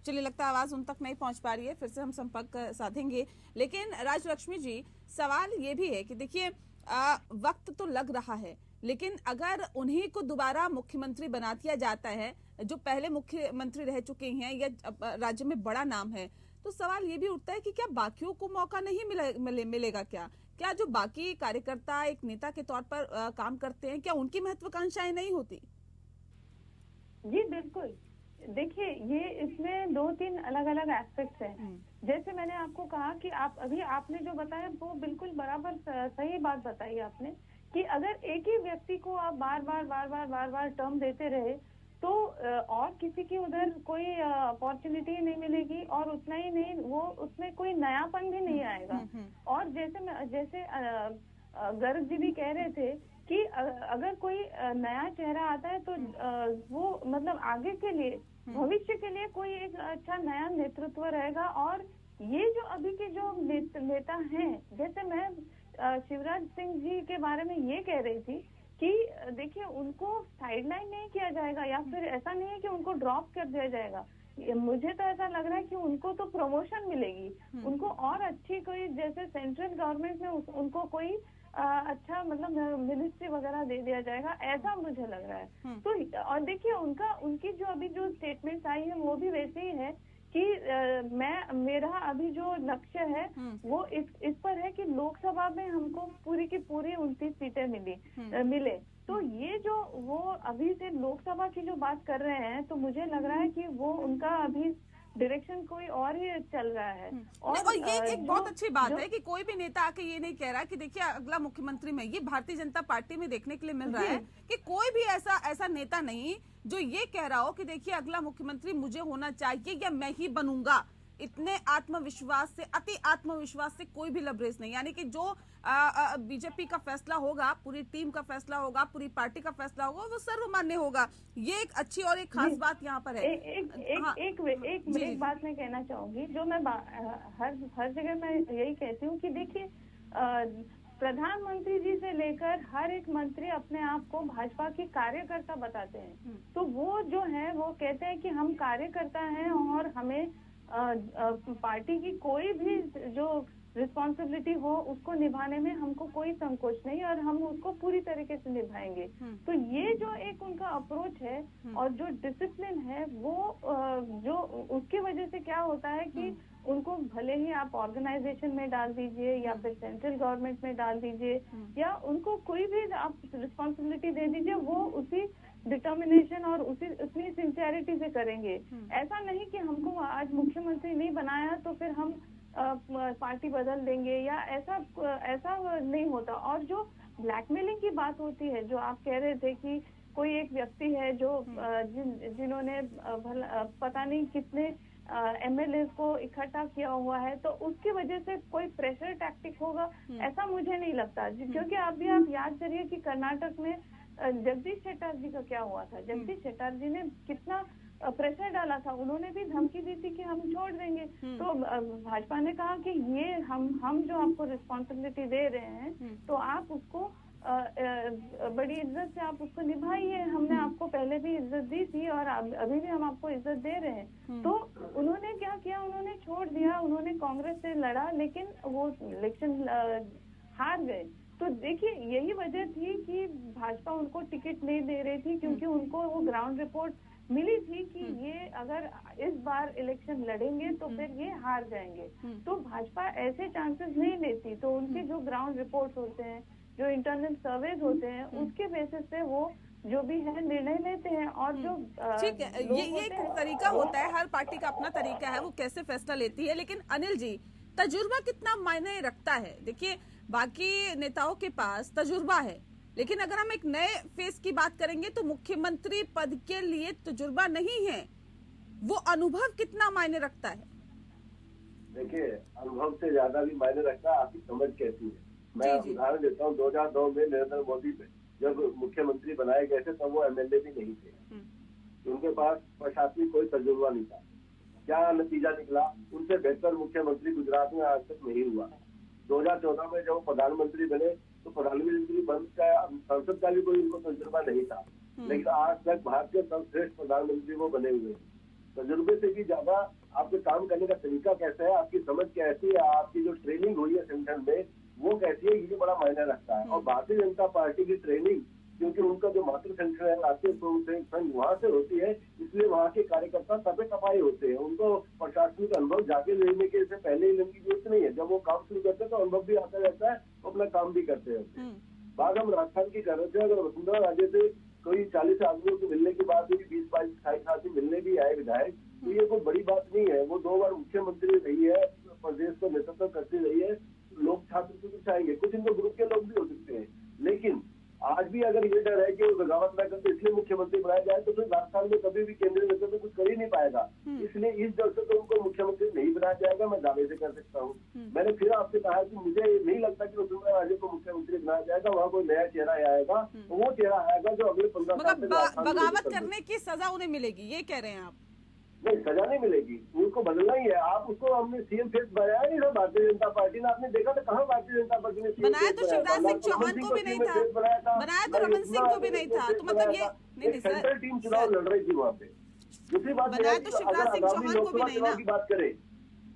चलिए लगता है आवाज उन तक नहीं पहुंच पा रही है, फिर से हम संपर्क साधेंगे। लेकिन राजलक्ष्मी जी, सवाल ये भी है कि देखिए वक्त तो लग रहा है, लेकिन अगर उन्हीं को दोबारा मुख्यमंत्री बना दिया जाता है जो पहले मुख्यमंत्री रह चुके हैं या राज्य में बड़ा नाम है, तो सवाल ये भी उठता है कि क्या बाकियों को मौका नहीं मिलेगा? क्या जो बाकी कार्यकर्ता एक नेता के तौर पर काम करते हैं, क्या उनकी महत्वाकांक्षाएं नहीं होती? जी बिल्कुल, देखिए ये इसमें 2-3 अलग अलग एस्पेक्ट्स हैं। जैसे मैंने आपको कहा कि आपने जो बताया वो बिल्कुल बराबर सही बात बताई आपने, कि अगर एक ही व्यक्ति को आप बार बार टर्म देते रहे तो और किसी की उधर कोई अपॉर्चुनिटी नहीं मिलेगी, और उतना ही नहीं, वो उसमें कोई नयापन भी नहीं आएगा। और जैसे गर्ग जी भी कह रहे थे कि अगर कोई नया चेहरा आता है तो वो मतलब आगे के लिए, भविष्य के लिए कोई एक अच्छा नया नेतृत्व रहेगा। और ये जो अभी के जो नेता हैं, जैसे मैं शिवराज सिंह जी के बारे में ये कह रही थी कि देखिए उनको साइडलाइन नहीं किया जाएगा, या फिर ऐसा नहीं है कि उनको ड्रॉप कर दिया जाएगा। मुझे तो ऐसा लग रहा है कि उनको तो प्रमोशन मिलेगी, उनको और अच्छी कोई, जैसे सेंट्रल गवर्नमेंट में उनको कोई अच्छा मतलब मिनिस्ट्री वगैरह दे दिया जाएगा, ऐसा मुझे लग रहा है। तो और देखिए उनकी जो अभी जो स्टेटमेंट्स आई है वो भी वैसे ही है कि मेरा अभी जो लक्ष्य है वो इस पर है कि लोकसभा में हमको पूरी की पूरी 29 सीटें मिले। तो ये जो वो अभी से लोकसभा की जो बात कर रहे हैं, तो मुझे लग रहा है कि वो उनका अभी डायरेक्शन कोई और ही चल रहा है। और ये एक बहुत अच्छी बात है कि कोई भी नेता आके ये नहीं कह रहा कि देखिए अगला मुख्यमंत्री में, ये भारतीय जनता पार्टी में देखने के लिए मिल रहा है कि कोई भी ऐसा नेता नहीं जो ये कह रहा हो कि देखिए अगला मुख्यमंत्री मुझे होना चाहिए या मैं ही बनूंगा। इतने आत्मविश्वास से, अति आत्मविश्वास से कोई भी लबरेज नहीं, यानी कि जो बीजेपी का फैसला होगा, पूरी टीम का फैसला होगा, पूरी पार्टी का फैसला होगा, वो सर्वमान्य होगा। ये एक अच्छी और एक खास बात यहाँ पर है। एक बात मैं कहना चाहूंगी, जो मैं हर जगह मैं यही कहती हूँ कि देखिए प्रधानमंत्री जी से लेकर हर एक मंत्री अपने आप को भाजपा की कार्यकर्ता बताते हैं। तो वो जो है वो कहते हैं कि हम कार्यकर्ता हैं और हमें पार्टी की कोई भी जो रिस्पॉन्सिबिलिटी हो उसको निभाने में हमको कोई संकोच नहीं और हम उसको पूरी तरीके से निभाएंगे। तो ये जो एक उनका अप्रोच है और जो डिसिप्लिन है वो जो उसकी वजह से क्या होता है कि उनको भले ही आप ऑर्गेनाइजेशन में डाल दीजिए या फिर सेंट्रल गवर्नमेंट में डाल दीजिए या उनको कोई भी आप रिस्पॉन्सिबिलिटी दे दीजिए, वो उसी डिटर्मिनेशन और उतनी सिंसियरिटी से करेंगे। ऐसा नहीं कि हमको आज मुख्यमंत्री नहीं बनाया तो फिर हम पार्टी बदल देंगे या ऐसा नहीं होता। और जो ब्लैकमेलिंग की बात होती है, जो आप कह रहे थे कि कोई एक व्यक्ति है जो जिन्होंने पता नहीं कितने एमएलए को इकट्ठा किया हुआ है, तो उसकी वजह से कोई प्रेशर टैक्टिक होगा ऐसा मुझे नहीं लगता। क्योंकि अभी आप याद करिए कि कर्नाटक में जगदीश शेट्टर जी का क्या हुआ था। जगदीश शेट्टर जी ने कितना प्रेशर डाला था, उन्होंने भी धमकी दी थी कि हम छोड़ देंगे। तो भाजपा ने कहा कि ये हम जो आपको रिस्पॉन्सिबिलिटी दे रहे हैं तो आप उसको बड़ी इज्जत से आप उसको निभाइए। हमने आपको पहले भी इज्जत दी थी और अभी भी हम आपको इज्जत दे रहे हैं। तो उन्होंने क्या किया, उन्होंने छोड़ दिया, उन्होंने कांग्रेस से लड़ा लेकिन वो इलेक्शन हार गए। तो देखिए यही वजह थी कि भाजपा उनको टिकट नहीं दे रही थी, क्योंकि उनको वो ग्राउंड रिपोर्ट मिली थी कि ये अगर इस बार इलेक्शन लड़ेंगे तो फिर ये हार जाएंगे। तो भाजपा ऐसे चांसेस नहीं लेती। तो उनके जो ग्राउंड रिपोर्ट होते हैं, जो इंटरनल सर्वेज होते हैं, उसके बेसिस पे वो जो भी है निर्णय लेते हैं। और जो ठीक है, ये एक तरीका होता है, हर पार्टी का अपना तरीका है वो कैसे फैसला लेती है। लेकिन अनिल जी, तजुर्बा कितना मायने रखता है? देखिए बाकी नेताओं के पास तजुर्बा है, लेकिन अगर हम एक नए फेस की बात करेंगे तो मुख्यमंत्री पद के लिए तजुर्बा नहीं है, वो अनुभव कितना मायने रखता है? देखिए अनुभव से ज्यादा भी मायने रखता है आपकी समझ कैसी है। मैं उदाहरण देता हूँ, 2009 में नरेंद्र मोदी जब मुख्यमंत्री बनाए गए थे तब वो एमएलए भी नहीं थे, उनके पास प्रशासनिक कोई तजुर्बा नहीं था। क्या नतीजा निकला? उनसे बेहतर मुख्यमंत्री गुजरात में आज तक नहीं हुआ। 2014 में जब वो प्रधानमंत्री बने तो प्रधानमंत्री पद का, संसद का भी कोई उनको तजुर्बा नहीं था, लेकिन आज तक भारत के सर्वश्रेष्ठ प्रधानमंत्री वो बने हुए हैं। तजुर्बे से भी ज्यादा आपके काम करने का तरीका कैसा है, आपकी समझ कैसी है, आपकी जो ट्रेनिंग हुई है संगठन में वो कैसी है, ये बड़ा मायने रखता है। और भारतीय जनता पार्टी की ट्रेनिंग, क्योंकि उनका जो मातृ संगठन है राष्ट्रीय स्वयंसेवक संघ वहां से होती है, इसलिए वहाँ के कार्यकर्ता तपे तपाए होते हैं। उनको प्रशासनिक अनुभव जाके लेने के से पहले ही लेने की जरूरत नहीं है। जब वो काम शुरू करते हैं तो अनुभव भी आता रहता है, वो अपना काम भी करते रहते हैं। बात हम राजस्थान की कर रहे थे, अगर वसुंधरा राजे से कोई 40 आदमियों को मिलने के बाद भी 20-22-28 आदमी मिलने भी आए विधायक, तो ये कोई बड़ी बात नहीं है। वो 2 बार मुख्यमंत्री रही है, प्रदेश को नेतृत्व करती रही है। लोग छात्र से कुछ आएंगे, कुछ इनको ग्रुप के लोग भी हो सकते हैं, लेकिन आज भी अगर ये डर है कि बगावत न करते इसलिए मुख्यमंत्री बनाया जाए तो फिर राजस्थान में कभी भी केंद्रीय नेतृत्व कुछ कर ही नहीं पाएगा। इसलिए इस डर से तो उनको मुख्यमंत्री नहीं बनाया जाएगा, मैं दावे से कर सकता हूँ। मैंने फिर आपसे कहा कि मुझे नहीं लगता कि वसुंधरा राजे को मुख्यमंत्री बनाया जाएगा, वहाँ कोई नया चेहरा आएगा, वो चेहरा आएगा जो अगले 15 साल बगावत करने की सजा उन्हें मिलेगी, ये कह रहे हैं आप? नहीं, सजा नहीं मिलेगी, उनको बदलना ही है। आप उसको हमने सीएम फेस बनाया नहीं था भारतीय जनता पार्टी ने, आपने देखा था कहाँ भारतीय जनता पार्टी ने बनाया? तो शिवराज सिंह चौहान को भी नहीं था, बनाया तो रमन सिंह को भी नहीं था। तो मतलब ये नहीं, सेंट्रल टीम चुनाव लड़ रही थी वहाँ पे। दूसरी बात बनाया तो शिवराज सिंह चौहान को भी नहीं ना। की बात करें,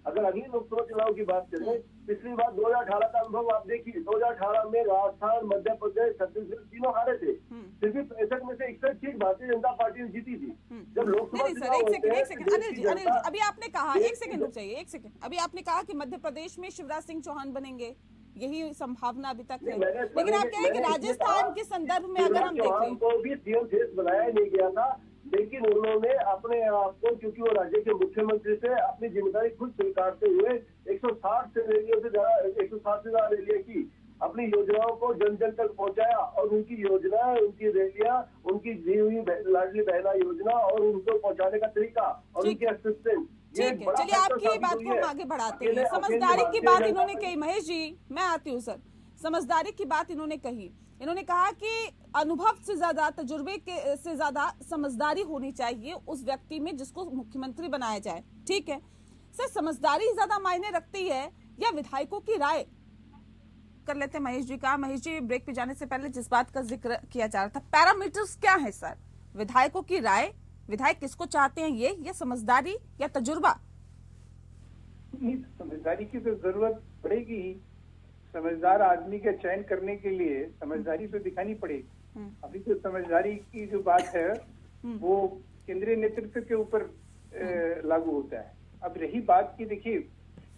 अगर अगली लोकसभा चुनाव की बात करें पिछली बार 2018 का अनुभव आप देखिए, 2018 में राजस्थान, मध्य प्रदेश, छत्तीसगढ़ तीनों हारे थे। फिर भी 65 में से 61 सीट भारतीय जनता पार्टी ने जीती थी। जब लोकसभा नहीं सर, एक सेकंड अनिल जी, अभी आपने कहा, एक सेकंड रुक जाइए, एक सेकंड, अभी आपने कहा कि मध्य प्रदेश में शिवराज सिंह चौहान बनेंगे, यही संभावना अभी तक है, लेकिन आप कह रहे हैं कि राजस्थान के संदर्भ में अगर हम देखें को भी सीएम शेष बनाया नहीं गया था, लेकिन उन्होंने अपने आप को, क्योंकि वो राज्य के मुख्यमंत्री से, अपनी जिम्मेदारी खुद स्वीकारते हुए 160 से ज्यादा रैलियां की, अपनी योजनाओं को जन जन तक पहुंचाया और उनकी योजना, उनकी रैलियां, उनकी दी हुई लाडली बहना योजना और उनको पहुंचाने का तरीका और उनकी असिस्टेंस। ठीक है, चलिए आपकी बात को हम आगे बढ़ाते हैं। समझदारी की बात इन्होंने कही, महेश जी मैं आती हूँ सर, समझदारी की बात इन्होंने कही, इन्होंने कहा कि अनुभव से ज्यादा, तजुर्बे के से ज्यादा समझदारी होनी चाहिए उस व्यक्ति में जिसको मुख्यमंत्री बनाया जाए। ठीक है सर, समझदारी ज्यादा मायने रखती है या विधायकों की राय? कर लेते हैं महेश जी का। महेश जी, ब्रेक पे जाने से पहले जिस बात का जिक्र किया जा रहा था, पैरामीटर्स क्या है सर? विधायकों की राय, विधायक किसको चाहते हैं, ये या समझदारी या तजुर्बा? समझदारी की तो जरूरत पड़ेगी ही। समझदार आदमी का चयन करने के लिए समझदारी तो दिखानी पड़ेगी। अभी तो समझदारी की जो बात है वो केंद्रीय नेतृत्व के ऊपर लागू होता है। अब रही बात की, देखिए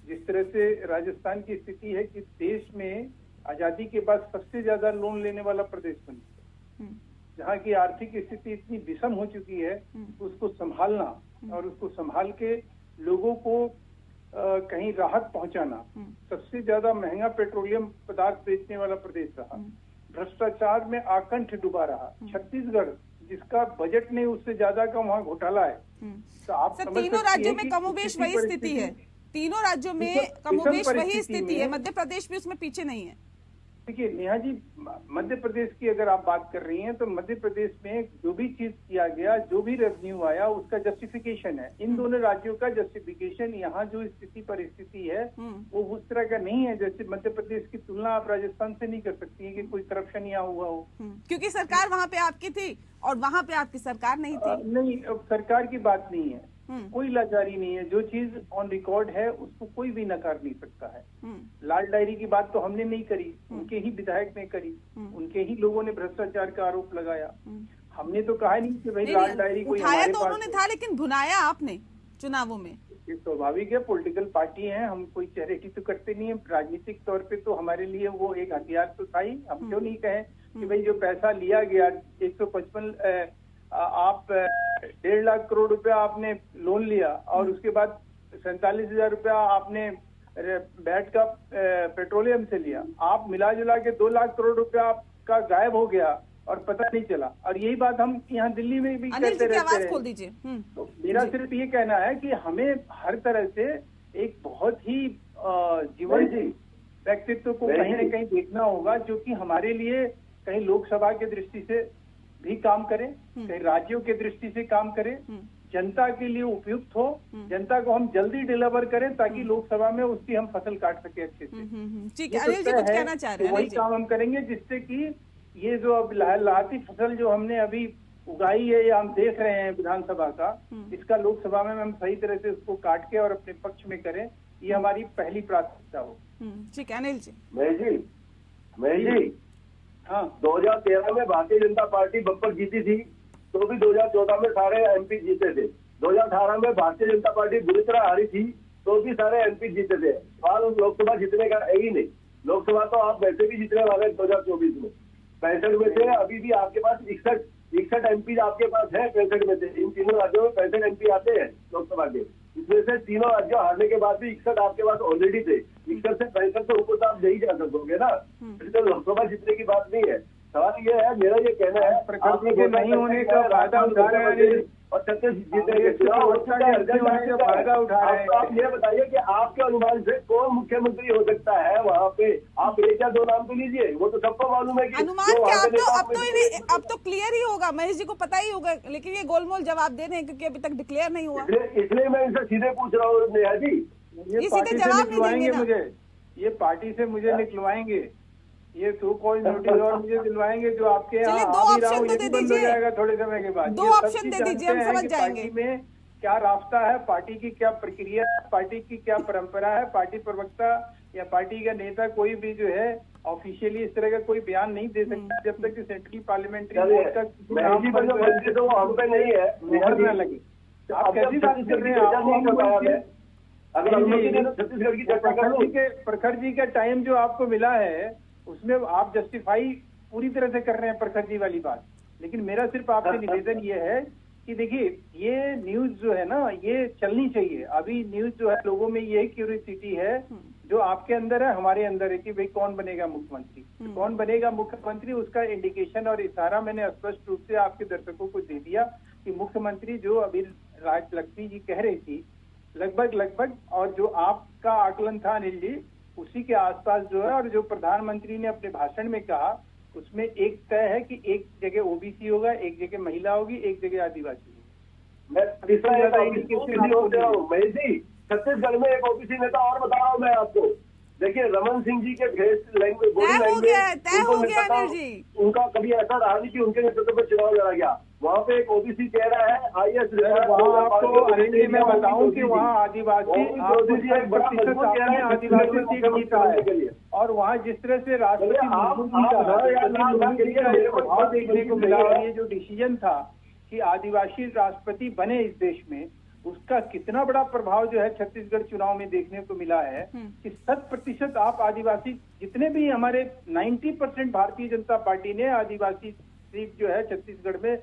जिस तरह से राजस्थान की स्थिति है कि देश में आजादी के बाद सबसे ज्यादा लोन लेने वाला प्रदेश बन गया, जहाँ की आर्थिक स्थिति इतनी विषम हो चुकी है, उसको संभालना और उसको संभाल के लोगों को कहीं राहत पहुंचाना। सबसे ज्यादा महंगा पेट्रोलियम पदार्थ बेचने वाला प्रदेश रहा, भ्रष्टाचार में आकंठ डूबा रहा। छत्तीसगढ़ जिसका बजट नहीं उससे ज्यादा का वहाँ घोटाला है। तो आप तीनों राज्यों में कमोबेश वही स्थिति है, तीनों राज्यों में कमोबेश वही स्थिति है, मध्य प्रदेश भी उसमें पीछे नहीं है। देखिए नेहा जी, मध्य प्रदेश की अगर आप बात कर रही हैं तो मध्य प्रदेश में जो भी चीज किया गया, जो भी रेवेन्यू आया, उसका जस्टिफिकेशन है। इन दोनों राज्यों का जस्टिफिकेशन, यहाँ जो स्थिति परिस्थिति है वो उस तरह का नहीं है। जैसे मध्य प्रदेश की तुलना आप राजस्थान से नहीं कर सकती है कि कोई करप्शन यहाँ हुआ हो, क्योंकि सरकार वहाँ पे आपकी थी और वहाँ पे आपकी सरकार नहीं थी। नहीं, अब सरकार की बात नहीं है, कोई लाचारी नहीं है। जो चीज ऑन रिकॉर्ड है उसको कोई भी नकार नहीं सकता है। लाल डायरी की बात तो हमने नहीं करी, उनके ही विधायक ने करी, उनके ही लोगों ने भ्रष्टाचार का आरोप लगाया। हमने तो कहा नहीं कि भाई लाल डायरी कोई उठाया तो उन्होंने था, लेकिन भुनाया आपने चुनावों में। ये स्वाभाविक है, पॉलिटिकल पार्टी है, हम कोई चैरिटी तो करते नहीं है। राजनीतिक तौर पे तो हमारे लिए वो एक हथियार तो था ही। हम क्यों नहीं कहें कि भाई जो पैसा लिया गया 155, आप 1.5 लाख करोड़ रुपया आपने लोन लिया और उसके बाद 47,000 रुपया आपने बैट का पेट्रोलियम से लिया, आप मिला जुला के 2 लाख करोड़ रुपया आपका गायब हो गया और पता नहीं चला। और यही बात हम यहाँ दिल्ली में भी कहते रहते हैं। खोल दीजिए। तो मेरा सिर्फ ये कहना है कि हमें हर तरह से एक बहुत ही जीवन व्यक्तित्व को कहीं न कहीं देखना होगा, जो कि हमारे लिए कहीं लोकसभा की दृष्टि से भी काम करे, कहीं राज्यों के दृष्टि से काम करे, जनता के लिए उपयुक्त हो, जनता को हम जल्दी डिलीवर करें ताकि लोकसभा में उसकी हम फसल काट सके अच्छे से। ठीक है, अनिल जी कुछ कहना चाह रहे हैं? वही काम हम करेंगे जिससे कि ये जो अब लहाती फसल जो हमने अभी उगाई है या हम देख रहे हैं विधानसभा का, इसका लोकसभा में हम सही तरह से उसको काट के और अपने पक्ष में करें, ये हमारी पहली प्राथमिकता हो। ठीक है अनिल जी। महेश जी, हाँ, 2013 में भारतीय जनता पार्टी बम्पर जीती थी, तो भी 2014 में सारे एमपी जीते थे। 2018 में भारतीय जनता पार्टी बुरी तरह हारी थी, तो भी सारे एमपी जीते थे। सवाल लोकसभा जीतने का है ही नहीं। लोकसभा तो आप वैसे भी जीतने वाले 2024 में 65 में से अभी भी आपके पास 61 एमपी आपके पास है। 65 में से इन तीनों राज्यों में 65 एमपी आते हैं लोकसभा के, इसमें से तीनों राज्यों हारने के बाद भी 61 आपके पास ऑलरेडी थे। 61 से 65 तो ऊपर तो आप नहीं जा सकोगे ना, तो लोकसभा जीतने की बात नहीं है। सवाल ये है, मेरा ये कहना है, प्रकृति के नहीं होने का फायदा उठा रहे हैं और छत्तीस जीतने के फायदा उठा रहे हैं। आप ये बताइए कि आपके अनुमान से कौन मुख्यमंत्री हो सकता है वहाँ पे? आप 1 या 2 नाम तो लीजिए, वो तो सबको मालूम है कि अनुमान क्या, अब तो क्लियर ही होगा, महेश जी को पता ही होगा, लेकिन ये गोलमोल जवाब दे रहे हैं क्योंकि अभी तक डिक्लेयर नहीं हुआ। इसलिए मैं इनसे सीधे पूछ रहा हूँ नेहा जी, ये पार्टी से निकलवाएंगे मुझे, ये पार्टी से मुझे निकलवाएंगे, ये तो कोई नोटिस और मुझे दिलवाएंगे जो आपके यहाँ 2 ऑप्शन तो दे दीजिए, थोड़े समय के बाद 2 ऑप्शन दे दीजिए, हम समझ जाएंगे में क्या रास्ता है, पार्टी की क्या प्रक्रिया है, पार्टी की क्या परंपरा है, पार्टी प्रवक्ता या पार्टी का नेता कोई भी जो है ऑफिशियली इस तरह का कोई बयान नहीं दे सकता जब तक कि सेंट्रल पार्लियामेंट्री बोर्ड का तो हम पे नहीं है, मोहर न लगे। आप कैसी बात कर रहे हैं? प्रखर जी का टाइम जो आपको मिला है उसमें आप जस्टिफाई पूरी तरह से कर रहे हैं प्रखर जी वाली बात, लेकिन मेरा सिर्फ आपसे निवेदन ये है कि देखिए ये न्यूज जो है ना ये चलनी चाहिए। अभी न्यूज जो है लोगों में ये क्यूरियोसिटी है जो आपके अंदर है, हमारे अंदर है कि भाई कौन बनेगा मुख्यमंत्री। कौन बनेगा मुख्यमंत्री उसका इंडिकेशन और इशारा मैंने स्पष्ट रूप से आपके दर्शकों को दे दिया कि मुख्यमंत्री जो अभी राजलक्ष्मी जी कह रही थी लगभग और जो आपका आकलन था अनिल जी उसी के आसपास जो है, और जो प्रधानमंत्री ने अपने भाषण में कहा उसमें एक तय है कि एक जगह ओबीसी होगा, एक जगह महिला होगी, एक जगह आदिवासी होगी। मैं छत्तीसगढ़ में एक ओबीसी नेता और बता रहा हूँ मैं आपको। देखिए रमन सिंह जी के उनका कभी ऐसा रहा नहीं कि उनके नेतृत्व में चुनाव लड़ा गया। वहाँ पे एक ओबीसी कह रहा है आईएएस वहाँ आपको अनिल मैं बताऊँ कि वहाँ आदिवासी सीट जीता है और वहाँ जिस तरह से राष्ट्रपति प्रभाव देखने को मिला और ये जो डिसीजन था कि आदिवासी राष्ट्रपति बने इस देश में उसका कितना बड़ा प्रभाव जो है छत्तीसगढ़ चुनाव में देखने को मिला है कि 100% आप आदिवासी जितने भी हमारे 90% भारतीय जनता पार्टी ने आदिवासी सीट जो है छत्तीसगढ़ में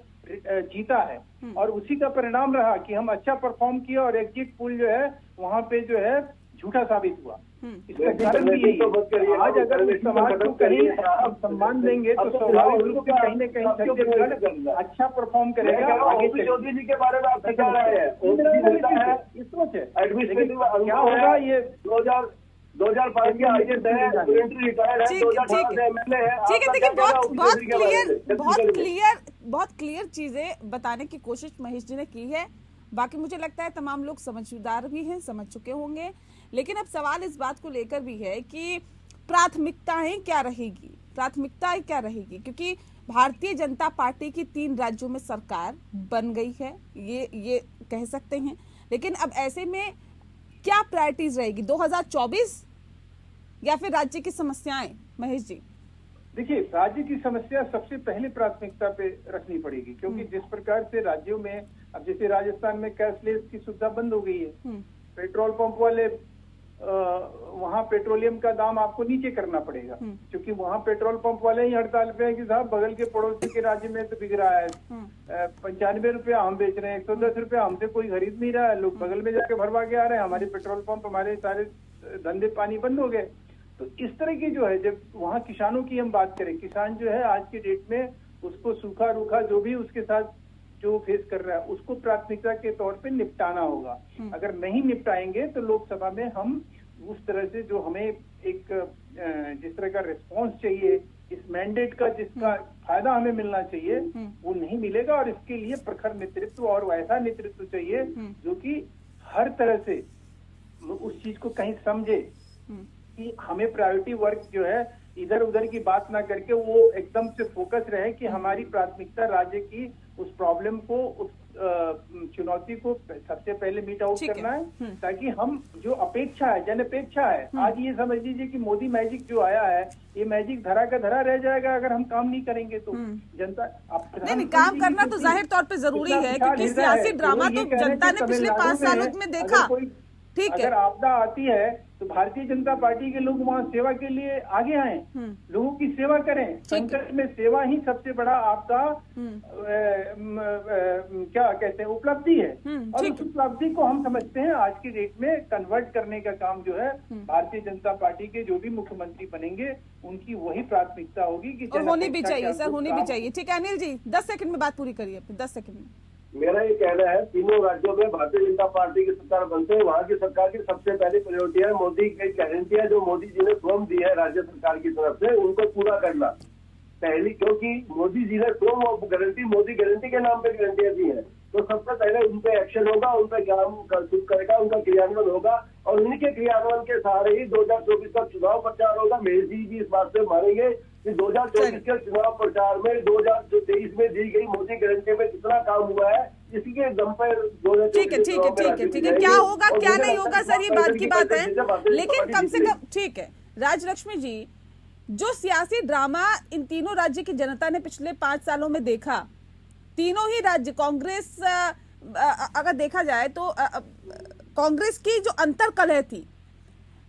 जीता है और उसी का परिणाम रहा कि हम अच्छा परफॉर्म किया और एग्जिट पोल जो है वहाँ पे जो है झूठा साबित हुआ। इसका कारण भी यही है। आज अगर इस समाज को कहीं हम सम्मान देंगे तो स्वाभाविक रूप से कहीं न कहीं छत्तीसगढ़ अच्छा परफॉर्म करेगा। आगे चौधरी जी के बारे में आप बता रहे हैं इस सोच है क्या होगा ये 2005 के आईएएस है, रिटायर्ड है, 2018 से एमएलए है। ठीक है, देखिए बहुत क्लियर चीजें बताने की कोशिश महेश जी ने की है। बाकी मुझे लगता है तमाम लोग समझदार भी हैं, समझ चुके होंगे, लेकिन अब सवाल इस बात को लेकर भी है कि प्राथमिकताएं क्या रहेगी, क्योंकि भारतीय जनता पार्टी की 3 राज्यों में सरकार बन गई है, ये कह सकते हैं। लेकिन अब ऐसे में क्या प्रायोरिटीज रहेगी 2024 या फिर राज्य की समस्याएं? महेश जी देखिए राज्य की समस्या सबसे पहले प्राथमिकता पे रखनी पड़ेगी क्योंकि जिस प्रकार से राज्यों में अब जैसे राजस्थान में कैशलेस की सुविधा बंद हो गई है। पेट्रोल पंप वाले वहाँ पेट्रोलियम का दाम आपको नीचे करना पड़ेगा क्योंकि वहाँ पेट्रोल पंप वाले ही हड़ताल पे हैं कि साहब बगल के पड़ोसी के राज्य में तो बिक रहा है 95 रुपया हम बेच रहे हैं, 110 रुपया हमसे कोई खरीद नहीं रहा है, लोग बगल में जाके भरवा के आ रहे हैं, हमारे पेट्रोल पंप हमारे सारे धंधे पानी बंद हो गए। तो इस तरह की जो है जब वहाँ किसानों की हम बात करें, किसान जो है आज के डेट में उसको सूखा रूखा जो भी उसके साथ जो फेस कर रहा है उसको प्राथमिकता के तौर पे निपटाना होगा। अगर नहीं निपटाएंगे तो लोकसभा में हम उस तरह से जो हमें एक जिस तरह का रिस्पांस चाहिए इस मैंडेट का जिसका फायदा हमें मिलना चाहिए वो नहीं मिलेगा और इसके लिए प्रखर नेतृत्व और वैसा नेतृत्व चाहिए जो कि हर तरह से उस चीज को कहीं समझे कि हमें प्रायोरिटी वर्क जो है इधर उधर की बात ना करके वो एकदम से फोकस रहे कि हमारी प्राथमिकता राज्य की उस प्रॉब्लम को उस चुनौती को सबसे पहले मीट आउट करना है ताकि हम जो अपेक्षा है जन अपेक्षा है आज ये समझ लीजिए कि मोदी मैजिक जो आया है ये मैजिक धरा का धरा रह जाएगा अगर हम काम नहीं करेंगे तो जनता नहीं काम करना तो जाहिर तौर पे जरूरी है क्योंकि सियासी ड्रामा तो जनता ने पिछले 5 सालों में देखा। ठीक है, अगर आपदा आती है तो भारतीय जनता पार्टी के लोग वहाँ सेवा के लिए आगे आए, लोगों की सेवा करें। संकट में सेवा ही सबसे बड़ा आपका क्या कहते हैं उपलब्धि है और उस उपलब्धि को हम समझते हैं आज की डेट में कन्वर्ट करने का काम जो है भारतीय जनता पार्टी के जो भी मुख्यमंत्री बनेंगे उनकी वही प्राथमिकता होगी कि और होनी भी चाहिए सर, होनी भी चाहिए। ठीक है अनिल जी 10 सेकंड में बात पूरी करिए अपनी 10 सेकंड में। मेरा ये कहना है तीनों राज्यों में भारतीय जनता पार्टी की सरकार बनते हैं वहाँ की सरकार की सबसे पहली प्रायोरिटी है मोदी की गारंटियां जो मोदी जी ने स्वयं दी है राज्य सरकार की तरफ से उनको पूरा करना पहली, क्योंकि मोदी जी ने स्वयं गारंटी मोदी गारंटी के नाम पे गारंटियां दी है तो सबसे पहले उन पे एक्शन होगा, उन पे काम शुरू करेगा, उनका क्रियान्वयन होगा और उन्हीं के क्रियान्वयन के सहारे ही 2024 का चुनाव प्रचार होगा। महेश जी भी इस बात से मानेंगे कि 2024 के चुनाव प्रचार में 2023 में दी गई मोदी गारंटी में कितना काम हुआ है, इसी के दम पर ठीक है, क्या होगा क्या नहीं होगा सर, ये बात की बात है, लेकिन कम से कम ठीक है। राजलक्ष्मी जी, जो सियासी ड्रामा इन तीनों राज्य की जनता ने पिछले 5 सालों में देखा, तीनों ही राज्य कांग्रेस, अगर देखा जाए तो कांग्रेस की जो अंतर्कलह थी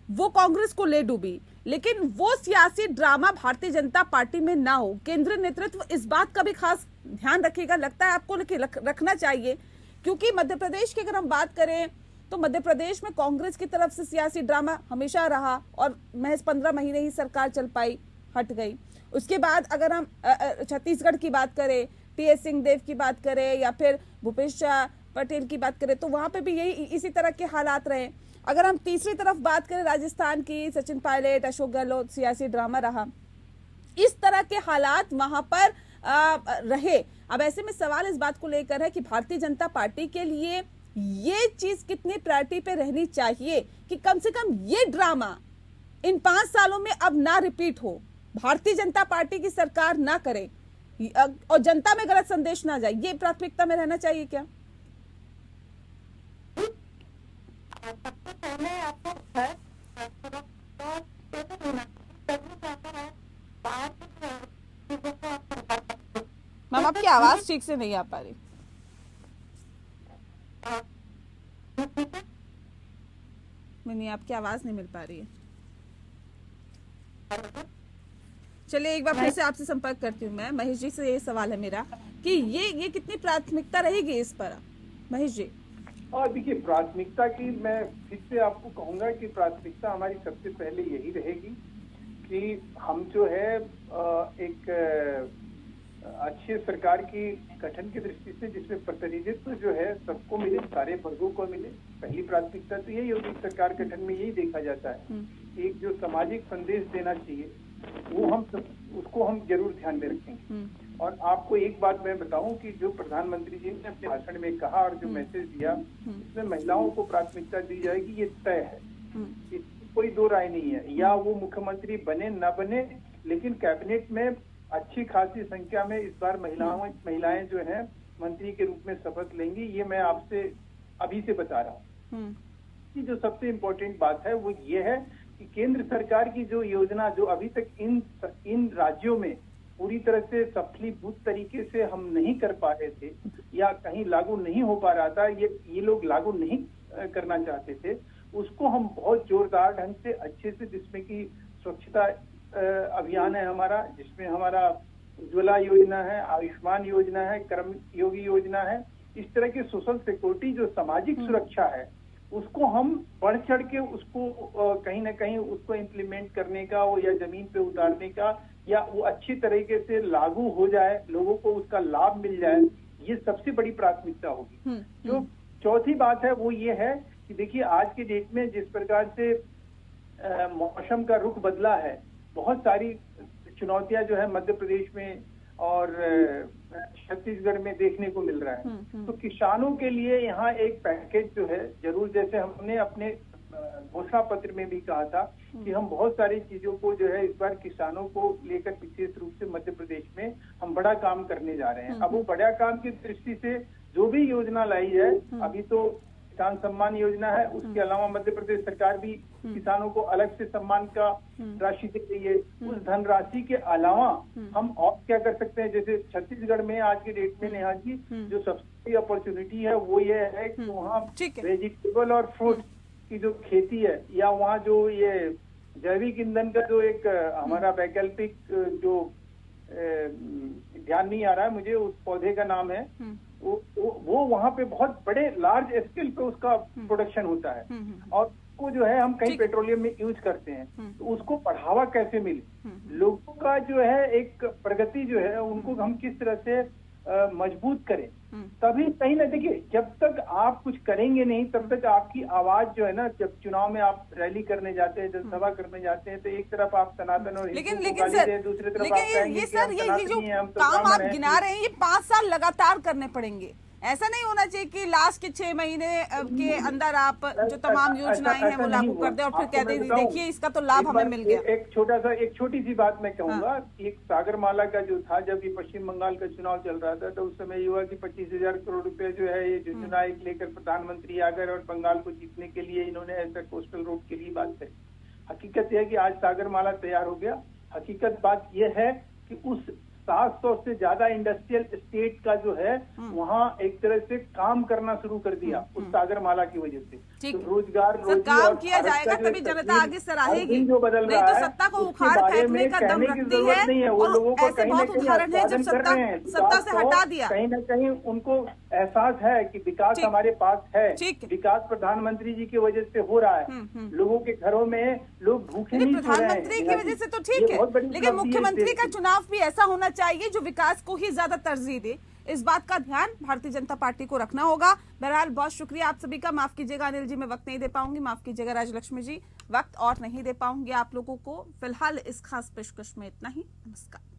वो कांग्रेस को ले डूबी, लेकिन वो सियासी ड्रामा भारतीय जनता पार्टी में ना हो। केंद्रीय नेतृत्व इस बात का भी खास ध्यान रखेगा, लगता है आपको रखना चाहिए, क्योंकि मध्य प्रदेश की अगर हम बात करें तो मध्य प्रदेश में कांग्रेस की तरफ से सियासी ड्रामा हमेशा रहा और महज 15 महीने ही सरकार चल पाई, हट गई। उसके बाद अगर हम छत्तीसगढ़ की बात करें, टी.एस. सिंहदेव की बात करें या फिर भूपेश पटेल की बात करें, तो वहां पे भी यही इसी तरह के हालात रहे। अगर हम तीसरी तरफ बात करें राजस्थान की, सचिन पायलट, अशोक गहलोत, सियासी ड्रामा रहा, इस तरह के हालात वहां पर रहे। अब ऐसे में सवाल इस बात को लेकर है कि भारतीय जनता पार्टी के लिए ये चीज कितनी प्रायोरिटी पे रहनी चाहिए कि कम से कम ये ड्रामा इन 5 सालों में अब ना रिपीट हो, भारतीय जनता पार्टी की सरकार ना करे और जनता में गलत संदेश ना जाए, ये प्राथमिकता में रहना चाहिए क्या? सबसे पहले आपको घर मैम आपकी आवाज ठीक से नहीं आ पा रही। नहीं, आपकी आवाज नहीं मिल पा रही है। चलिए एक बार फिर से आपसे संपर्क करती हूँ मैं। महेश जी से ये सवाल है मेरा कि ये कितनी प्राथमिकता रहेगी इस पर, महेश जी? और देखिए, प्राथमिकता की मैं फिर से आपको कहूंगा कि प्राथमिकता हमारी सबसे पहले यही रहेगी कि हम जो है एक अच्छी सरकार की गठन की दृष्टि से जिसमें प्रतिनिधित्व जो है सबको मिले, सारे वर्गों को मिले। पहली प्राथमिकता तो यही होगी, सरकार गठन में यही देखा जाता है। एक जो सामाजिक संदेश देना चाहिए वो उसको हम जरूर ध्यान में रखेंगे। और आपको एक बात मैं बताऊं कि जो प्रधानमंत्री जी ने अपने भाषण में कहा और जो मैसेज दिया, उसमें महिलाओं को प्राथमिकता दी जाएगी, ये तय है, इसकी कोई दो राय नहीं है। या वो मुख्यमंत्री बने न बने, लेकिन कैबिनेट में अच्छी खासी संख्या में इस बार महिलाएं जो हैं मंत्री के रूप में शपथ लेंगी, ये मैं आपसे अभी से बता रहा हूँ। कि जो सबसे इम्पोर्टेंट बात है वो ये है कि केंद्र सरकार की जो योजना जो अभी तक इन राज्यों में पूरी तरह से सफलीभूत तरीके से हम नहीं कर पा रहे थे या कहीं लागू नहीं हो पा रहा था, ये लोग लागू नहीं करना चाहते थे, उसको हम बहुत जोरदार ढंग से अच्छे से, जिसमें कि स्वच्छता अभियान है हमारा, जिसमें हमारा उज्ज्वला योजना है, आयुष्मान योजना है, कर्मयोगी योजना है, इस तरह की सोशल सिक्योरिटी जो सामाजिक सुरक्षा है उसको हम बढ़ चढ़ के उसको कहीं ना कहीं उसको इम्प्लीमेंट करने का या जमीन पे उतारने का या वो अच्छी तरीके से लागू हो जाए, लोगों को उसका लाभ मिल जाए, ये सबसे बड़ी प्राथमिकता होगी। जो चौथी बात है वो ये है कि देखिए आज के डेट में जिस प्रकार से मौसम का रुख बदला है, बहुत सारी चुनौतियां जो है मध्य प्रदेश में और छत्तीसगढ़ में देखने को मिल रहा है। तो किसानों के लिए यहाँ एक पैकेज जो है जरूर, जैसे हमने अपने घोषणा पत्र में भी कहा था कि हम बहुत सारी चीजों को जो है इस बार किसानों को लेकर विशेष रूप से मध्य प्रदेश में हम बड़ा काम करने जा रहे हैं। अब वो बड़ा काम की दृष्टि से जो भी योजना लाई है, अभी तो किसान सम्मान योजना है, उसके अलावा मध्य प्रदेश सरकार भी किसानों को अलग से सम्मान का राशि दे रही है। उस धनराशि के अलावा हम और क्या कर सकते हैं, जैसे छत्तीसगढ़ में आज के डेट में नेहा जी जो सबसे बड़ी अपॉर्चुनिटी है वो ये है कि वहाँ वेजिटेबल और फ्रूट की जो खेती है या वहाँ जो ये जैविक ईंधन का जो एक हमारा वैकल्पिक जो ध्यान नहीं आ रहा है मुझे, उस पौधे का नाम है, वो वहाँ पे बहुत बड़े लार्ज स्केल पे उसका प्रोडक्शन होता है और उसको जो है हम कहीं पेट्रोलियम में यूज करते हैं, तो उसको बढ़ावा कैसे मिले, लोगों का जो है एक प्रगति जो है उनको हम किस तरह से मजबूत करें, तभी कहीं ना देखिए जब तक आप कुछ करेंगे नहीं तब तक आपकी आवाज जो है ना, जब चुनाव में आप रैली करने जाते हैं, जनसभा करने जाते हैं, तो एक तरफ आप सनातन और लेकिन सर, दूसरी तरफ आप कहेंगे ये जो काम आप गिना रहे हैं ये 5 साल लगातार करने पड़ेंगे, ऐसा नहीं होना चाहिए कि लास्ट के 6 महीने के अंदर आप जो तमाम योजनाएं हैं वो लागू कर दे और फिर कह दे देखिए इसका तो लाभ हमें मिल गया। एक छोटी सी बात मैं कहूंगा कि एक सागरमाला का जो था, जब ये पश्चिम बंगाल का चुनाव चल रहा था तो उस समय ये हुआ कि 25,000 करोड़ रुपए जो है ये योजना एक लेकर प्रधानमंत्री आ गए और बंगाल को जीतने के लिए इन्होंने ऐसा कोस्टल रोड के लिए बात करी। हकीकत यह है कि आज सागरमाला तैयार हो गया। हकीकत बात यह है कि उस 700 से ज्यादा इंडस्ट्रियल स्टेट का जो है वहाँ एक तरह से काम करना शुरू कर दिया उस सागरमाला की वजह से। तो रोजगार काम किया जाएगा तभी जनता आगे सराहेगी। जो बदल रहा है तो सत्ता को उखाड़ फेंकने का दम रखती है नहीं है। वो लोगों को ऐसे बहुत उदाहरण है जब सत्ता से हटा दिया, कहीं न कहीं उनको एहसास है कि विकास हमारे पास है, विकास प्रधानमंत्री जी की वजह से हो रहा है। लोगों के घरों में लोग भूखे नहीं सो रहे हैं। प्रधानमंत्री की वजह से तो ठीक है, लेकिन मुख्यमंत्री का चुनाव भी ऐसा होना चाहिए जो विकास को ही ज्यादा तरजीह दे। इस बात का ध्यान भारतीय जनता पार्टी को रखना होगा। बहरहाल बहुत शुक्रिया आप सभी का। माफ कीजिएगा अनिल जी, मैं वक्त नहीं दे पाऊंगी, माफ कीजिएगा राजलक्ष्मी जी, वक्त और नहीं दे पाऊंगी आप लोगों को। फिलहाल इस खास पेशकश में इतना ही। नमस्कार।